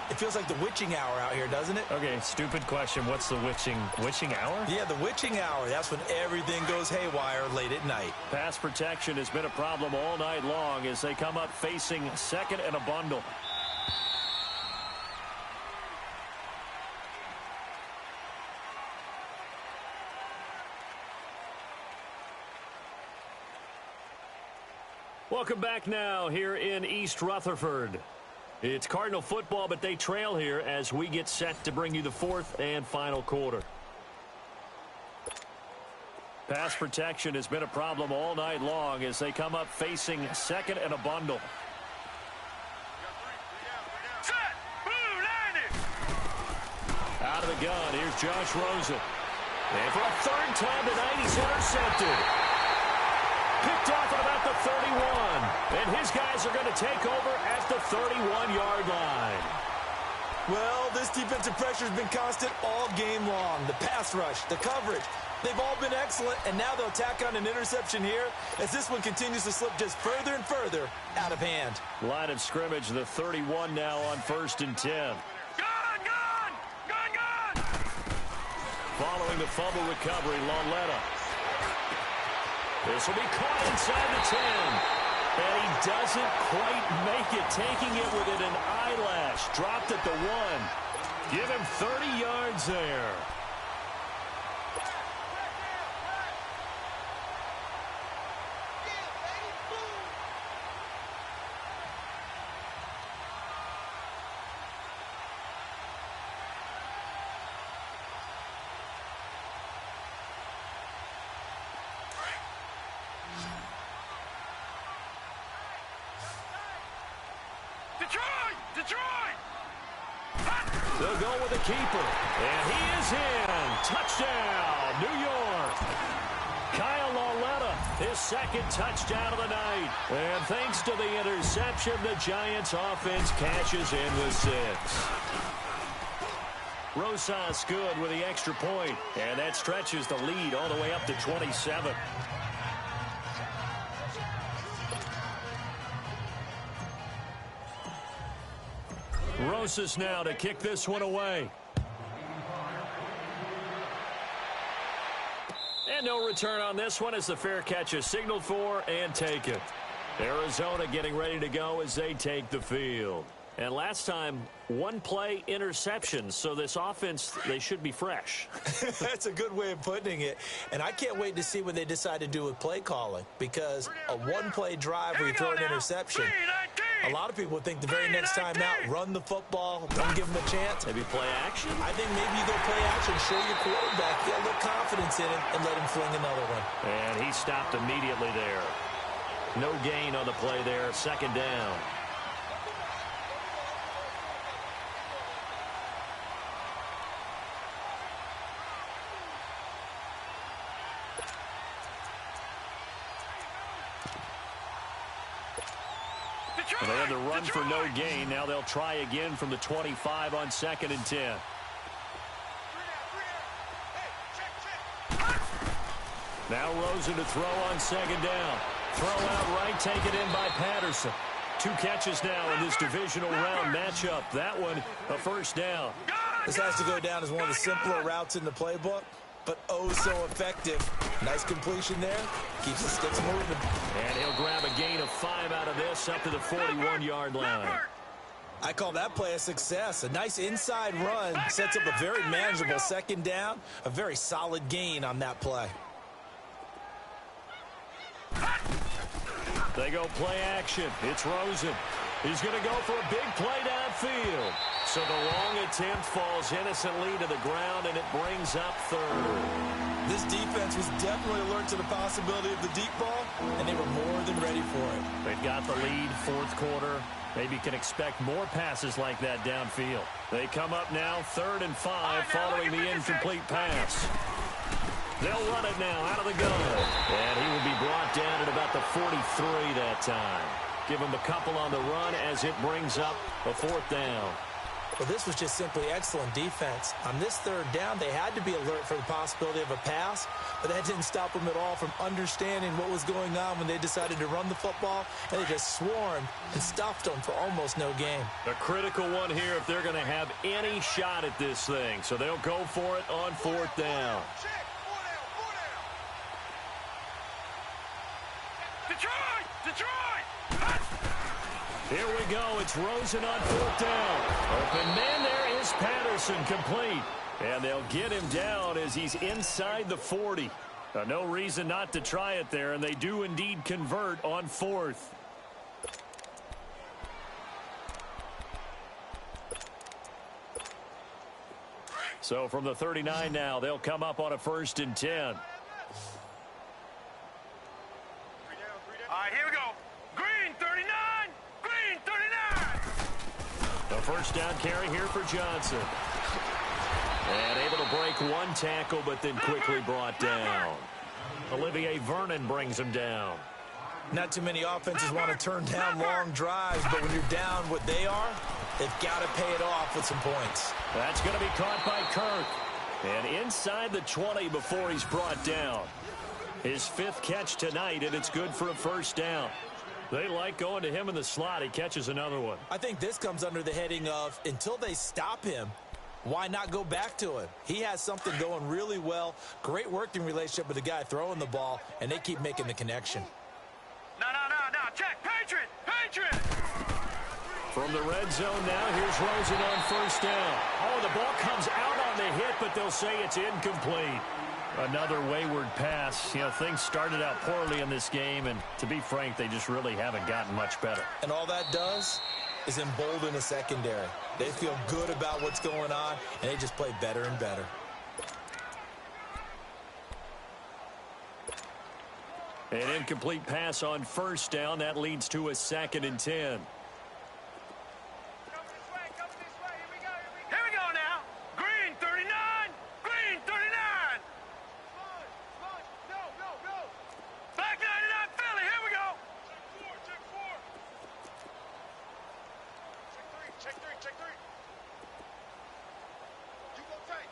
It feels like the witching hour out here, doesn't it? Okay, stupid question. What's the witching hour? Yeah, the witching hour. That's when everything goes haywire late at night. Pass protection has been a problem all night long as they come up facing second and a bundle. Welcome back now here in East Rutherford. It's Cardinal football, but they trail here as we get set to bring you the fourth and final quarter. Pass protection has been a problem all night long as they come up facing second and a bundle. Set. Blue landed. Out of the gun, here's Josh Rosen. And for a third time tonight, he's intercepted. Picked off at about the 31. And his guys are going to take over at the 31-yard line. Well, this defensive pressure has been constant all game long. The pass rush, the coverage, they've all been excellent, and now they'll tack on an interception here as this one continues to slip just further and further out of hand. Line of scrimmage, the 31 now on 1st and 10. Gun, gun, gun, gun. Following the fumble recovery, Lauletta. This will be caught inside the 10. And he doesn't quite make it, taking it within an eyelash. Dropped at the 1. Give him 30 yards there. Detroit! They'll go with the keeper. And he is in. Touchdown, New York. Kyle Lauletta, his second touchdown of the night. And thanks to the interception, the Giants offense cashes in with 6. Rosas good with the extra point. And that stretches the lead all the way up to 27. Rosas now to kick this one away. And no return on this one as the fair catch is signaled for and taken. Arizona getting ready to go as they take the field. And last time, 1-play interception, so this offense, they should be fresh. That's a good way of putting it. And I can't wait to see what they decide to do with play calling, because a 1-play drive where you throw an interception, a lot of people would think the very next time out, run the football, don't give them a chance. Maybe play action? I think maybe you go play action, show your quarterback, get a little confidence in him, and let him fling another one. And he stopped immediately there. No gain on the play there, second down. They had the run for no gain. Now they'll try again from the 25 on 2nd and 10. Now Rosen to throw on 2nd down. Throw out right, taken in by Patterson. 2 catches now in this divisional round matchup. That one, a first down. This has to go down as one of the simpler routes in the playbook, but oh so effective. Nice completion there. Keeps the sticks moving. And he'll grab a gain of 5 out of this up to the 41-yard line. I call that play a success. A nice inside run sets up a very manageable second down. A very solid gain on that play. They go play action. It's Rosen. He's going to go for a big play downfield. So the long attempt falls innocently to the ground, and it brings up 3rd. This defense was definitely alert to the possibility of the deep ball, and they were more than ready for it. They've got the lead, fourth quarter. Maybe can expect more passes like that downfield. They come up now, 3rd and 5, following the incomplete pass. They'll run it now out of the gun. And he will be brought down at about the 43 that time. Give him a couple on the run as it brings up a 4th down. Well, this was just simply excellent defense. On this 3rd down, they had to be alert for the possibility of a pass, but that didn't stop them at all from understanding what was going on when they decided to run the football, and they just swarmed and stopped them for almost no gain. A critical one here if they're going to have any shot at this thing, so they'll go for it on 4th down. Detroit! Here we go. It's Rosen on 4th down. Open man there is Patterson, complete. And they'll get him down as he's inside the 40. No reason not to try it there, and they do indeed convert on 4th. So from the 39 now, they'll come up on a 1st and 10. All right, here we go. Green 39. Green 39. A 1st down carry here for Johnson. And able to break one tackle, but then quickly brought down. Olivier Vernon brings him down. Not too many offenses want to turn down long drives, but when you're down what they are, they've got to pay it off with some points. That's going to be caught by Kirk. And inside the 20 before he's brought down. His 5th catch tonight, and it's good for a 1st down. They like going to him in the slot. He catches another one. I think this comes under the heading of, until they stop him, why not go back to him? He has something going really well. Great working relationship with the guy throwing the ball, and they keep making the connection. No. Check. Patriot. From the red zone now, here's Rosen on 1st down. Oh, the ball comes out on the hit, but they'll say it's incomplete. Another wayward pass. You know, things started out poorly in this game, and to be frank, they just really haven't gotten much better. And all that does is embolden a secondary. They feel good about what's going on, and they just play better and better. An incomplete pass on 1st down. That leads to a 2nd and 10. Here we go now. Green 39. Green 39. Go. Black 99 Philly. Here we go. Check 4. Check 3. You go tight.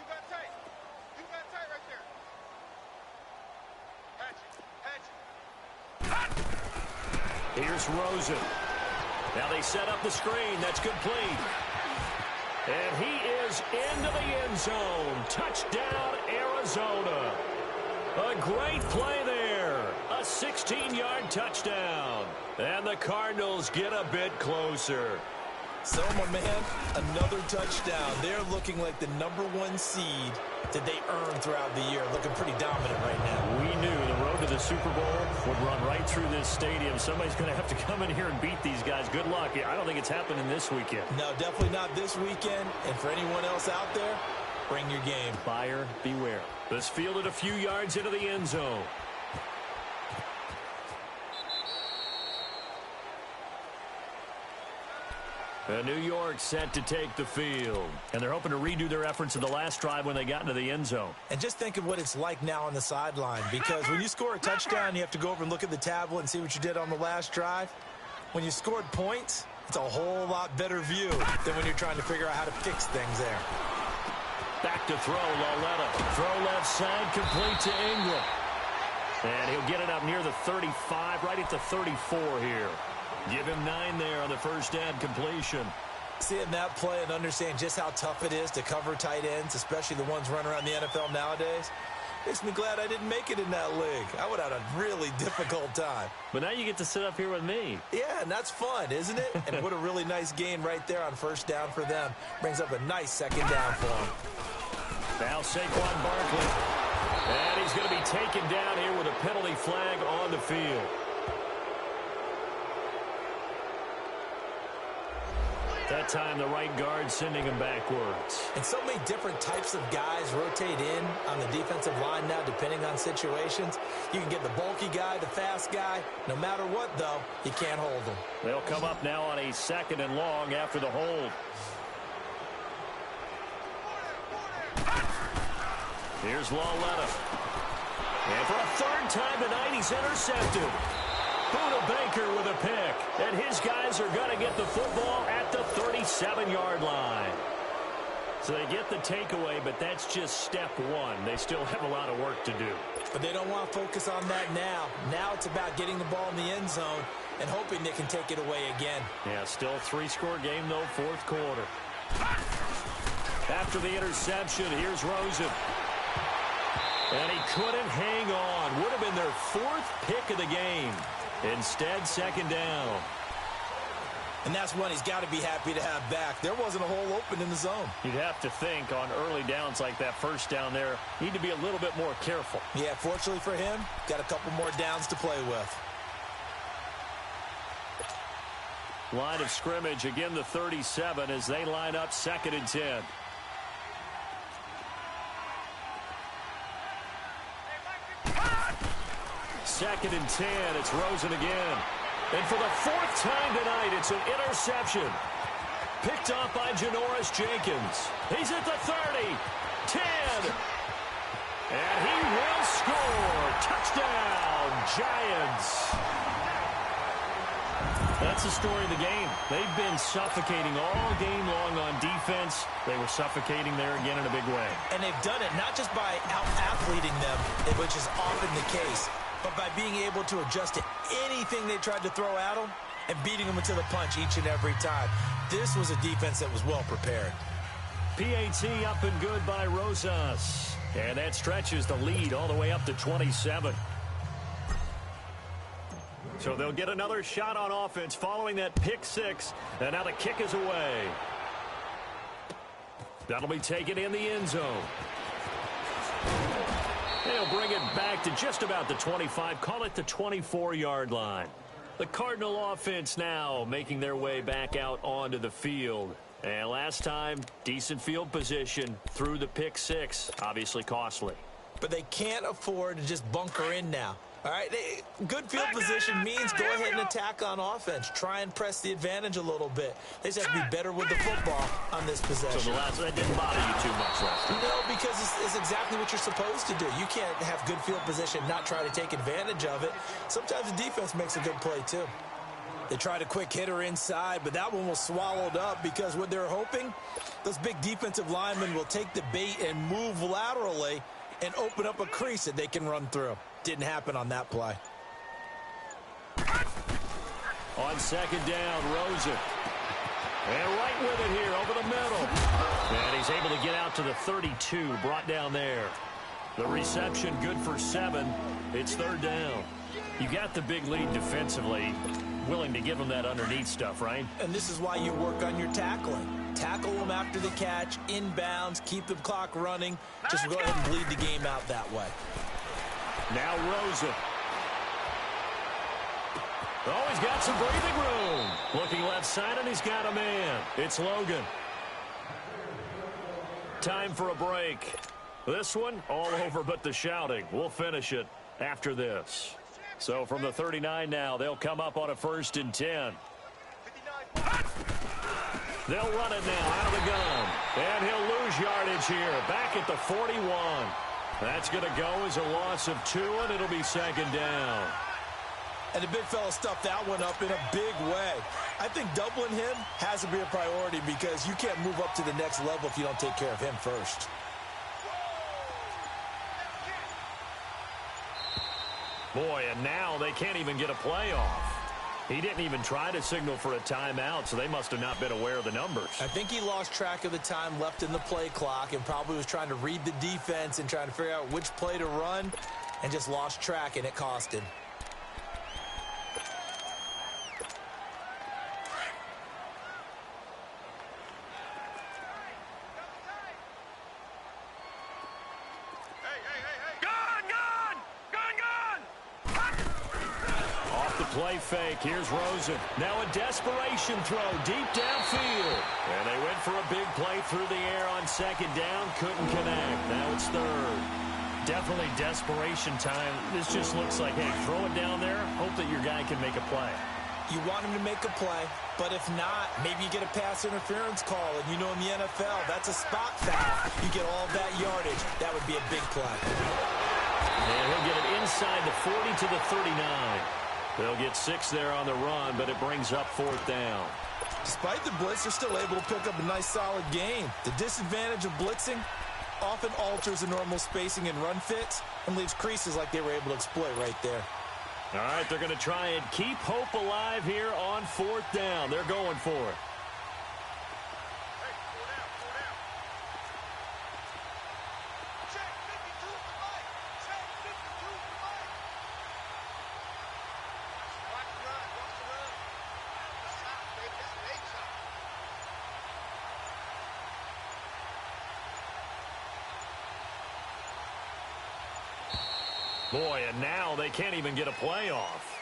You got tight right there. Here's Rosen. Now they set up the screen. That's complete. And he is into the end zone. Touchdown, Arizona. A great play there. A 16-yard touchdown. And the Cardinals get a bit closer. So, my man, another touchdown. They're looking like the #1 seed that they earned throughout the year. Looking pretty dominant right now. We knew the road to the Super Bowl would run right through this stadium. Somebody's going to have to come in here and beat these guys. Good luck. I don't think it's happening this weekend. No, definitely not this weekend. And for anyone else out there, bring your game. Buyer beware. This fielded a few yards into the end zone. New York set to take the field. And they're hoping to redo their efforts in the last drive when they got into the end zone. And just think of what it's like now on the sideline. Because when you score a touchdown, you have to go over and look at the tablet and see what you did on the last drive. When you scored points, it's a whole lot better view than when you're trying to figure out how to fix things there. Back to throw, Laletta. Throw left side, complete to Ingram. And he'll get it up near the 35, right at the 34 here. Give him 9 there on the first down completion. Seeing that play and understand just how tough it is to cover tight ends, especially the ones running around the NFL nowadays, makes me glad I didn't make it in that league. I would have had a really difficult time. But now you get to sit up here with me. Yeah, and that's fun, isn't it? And what a really nice gain right there on first down for them. Brings up a nice second down for them. Now Saquon Barkley. And he's going to be taken down here with a penalty flag on the field. That time the right guard sending him backwards. And so many different types of guys rotate in on the defensive line now, depending on situations. You can get the bulky guy, the fast guy. No matter what, though, you can't hold them. They'll come up now on a 2nd and long after the hold. Here's Lawletta. And for a 3rd time tonight, he's intercepted. Buda Baker with a pick. And his guys are going to get the football at the 37-yard line. So they get the takeaway, but that's just step one. They still have a lot of work to do. But they don't want to focus on that now. Now it's about getting the ball in the end zone and hoping they can take it away again. Yeah, still a 3-score game, though, 4th quarter. After the interception, here's Rosen. And he couldn't hang on. Would have been their 4th pick of the game. Instead, 2nd down. And that's one he's got to be happy to have back. There wasn't a hole open in the zone. You'd have to think on early downs like that 1st down there, need to be a little bit more careful. Yeah, fortunately for him, got a couple more downs to play with. Line of scrimmage, again the 37 as they line up 2nd and 10. Second and 10, it's Rosen again. And for the 4th time tonight, it's an interception. Picked off by Janoris Jenkins. He's at the 30, 10. And he will score. Touchdown, Giants. That's the story of the game. They've been suffocating all game long on defense. They were suffocating there again in a big way. And they've done it not just by out-athleting them, which is often the case, but by being able to adjust to anything they tried to throw at them and beating them into the punch each and every time. This was a defense that was well prepared. PAT up and good by Rosas. And that stretches the lead all the way up to 27. So they'll get another shot on offense following that pick 6. And now the kick is away. That'll be taken in the end zone. They'll bring it back to just about the 25. Call it the 24-yard line. The Cardinal offense now making their way back out onto the field. And last time, decent field position through the pick 6. Obviously costly. But they can't afford to just bunker in now. All right, good field position means go ahead and attack on offense. Try and press the advantage a little bit. They just have to be better with the football on this possession. So that didn't bother you too much last time? No, because it's exactly what you're supposed to do. You can't have good field position, not try to take advantage of it. Sometimes the defense makes a good play, too. They tried a quick hitter inside, but that one was swallowed up because what they're hoping, those big defensive linemen will take the bait and move laterally and open up a crease that they can run through. Didn't happen on that play. On 2nd down, Rosen. And right with it here over the middle. And he's able to get out to the 32, brought down there. The reception good for 7. It's 3rd down. You got the big lead defensively. Willing to give them that underneath stuff, right? And this is why you work on your tackling. Tackle them after the catch, inbounds, keep the clock running. Just go ahead and bleed the game out that way. Now Rosen. Oh, he's got some breathing room. Looking left side, and he's got a man. It's Logan. Time for a break. This one, all over but the shouting. We'll finish it after this. So from the 39 now, they'll come up on a 1st and 10. They'll run it now out of the gun. And he'll lose yardage here. Back at the 41. That's going to go as a loss of 2, and it'll be 2nd down. And the big fella stuffed that one up in a big way. I think doubling him has to be a priority because you can't move up to the next level if you don't take care of him first. Boy, and now they can't even get a play off. He didn't even try to signal for a timeout, so they must have not been aware of the numbers. I think he lost track of the time left in the play clock and probably was trying to read the defense and trying to figure out which play to run and just lost track, and it cost him. play fake. Here's Rosen. Now a desperation throw deep downfield. And they went for a big play through the air on second down. Couldn't connect. Now it's third. Definitely desperation time. This just looks like, hey, throw it down there. Hope that your guy can make a play. You want him to make a play, but if not, maybe you get a pass interference call. And you know in the NFL, that's a spot foul. You get all that yardage. That would be a big play. And he'll get it inside the 40 to the 39. They'll get 6 there on the run, but it brings up 4th down. Despite the blitz, they're still able to pick up a nice, solid gain. The disadvantage of blitzing often alters the normal spacing and run fits and leaves creases like they were able to exploit right there. All right, they're going to try and keep hope alive here on 4th down. They're going for it. Boy, and now they can't even get a play off.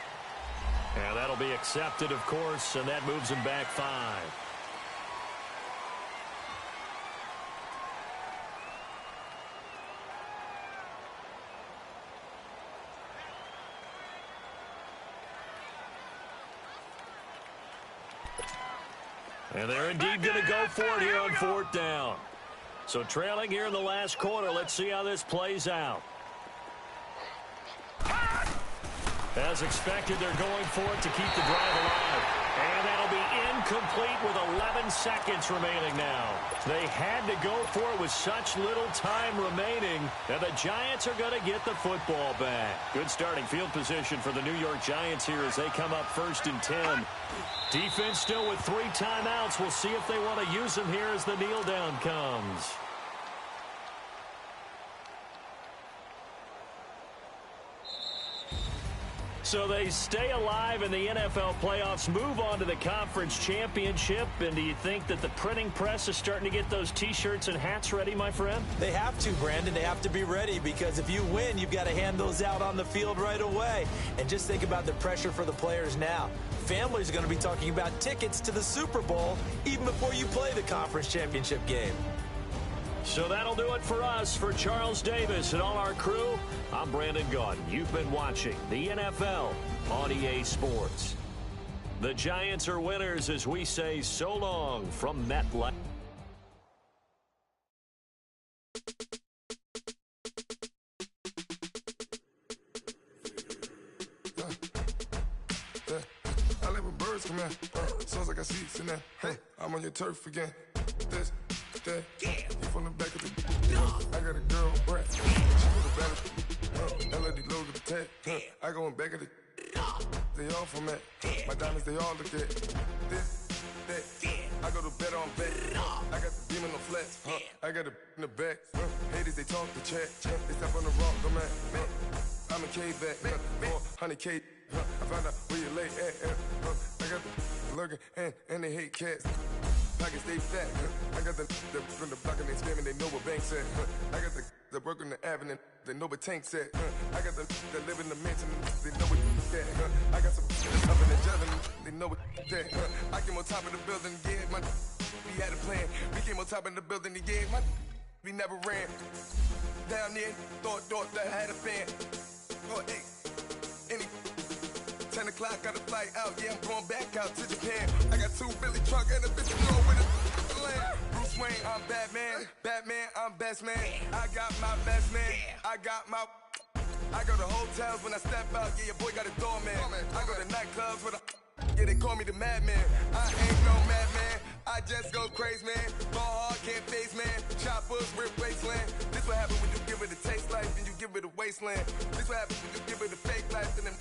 And that'll be accepted, of course, and that moves them back 5. And they're indeed going to go for it here on 4th down. So trailing here in the last quarter, let's see how this plays out. As expected, they're going for it to keep the drive alive. And that'll be incomplete with 11 seconds remaining now. They had to go for it with such little time remaining, and the Giants are going to get the football back. Good starting field position for the New York Giants here as they come up 1st and 10. Defense still with 3 timeouts. We'll see if they want to use them here as the kneel down comes. So they stay alive in the NFL playoffs, move on to the conference championship. And do you think that the printing press is starting to get those T-shirts and hats ready, my friend? They have to, Brandon. They have to be ready because if you win, you've got to hand those out on the field right away. And just think about the pressure for the players now. Families are going to be talking about tickets to the Super Bowl even before you play the conference championship game. So that'll do it for us. For Charles Davis and all our crew, I'm Brandon Gaudin. You've been watching the NFL on EA Sports. The Giants are winners as we say so long from MetLife. I like when birds come in. Sounds like I see seats in there. Hey, I'm on your turf again. This. You from the back of the I got a girl, Brad. She put a battle. LED logo the tag. I go in back of the they all from that. My diamonds, they all look at this, that. I go to bed on bet. I got the demon on flats. I got it in the back. Haters, they talk the chat. They step on the rock, I'm at. I'm a K-back. 400K. I found out where you lay at. I got the lurking and they hate cats. Pockets stay fat. I got the from the block and they scamming, they know what banks at. I got the work on the avenue, they know what tanks at. I got the that live in the mansion, they know what that. I got some that's up in the jelly, they know what that. I came on top of the building, yeah, my we had a plan. We came on top of the building, yeah, my we never ran. Down there, thought that I had a fan. Oh, hey, any 10 o'clock, got a flight out, yeah, I'm going back out to Japan. I got 2 Billy truck and a bitch to go with it. Bruce Wayne, I'm Batman. Batman, I'm best man. I got my best man. I go to hotels when I step out, yeah, your boy got a doorman. I go to nightclubs with yeah, they call me the madman. I ain't no madman, I just go crazy, man. Ball hard, can't face, man. Choppers, rip wasteland. This what happens when you give it a taste life and you give it a wasteland. This what happens when you give it a fake life and then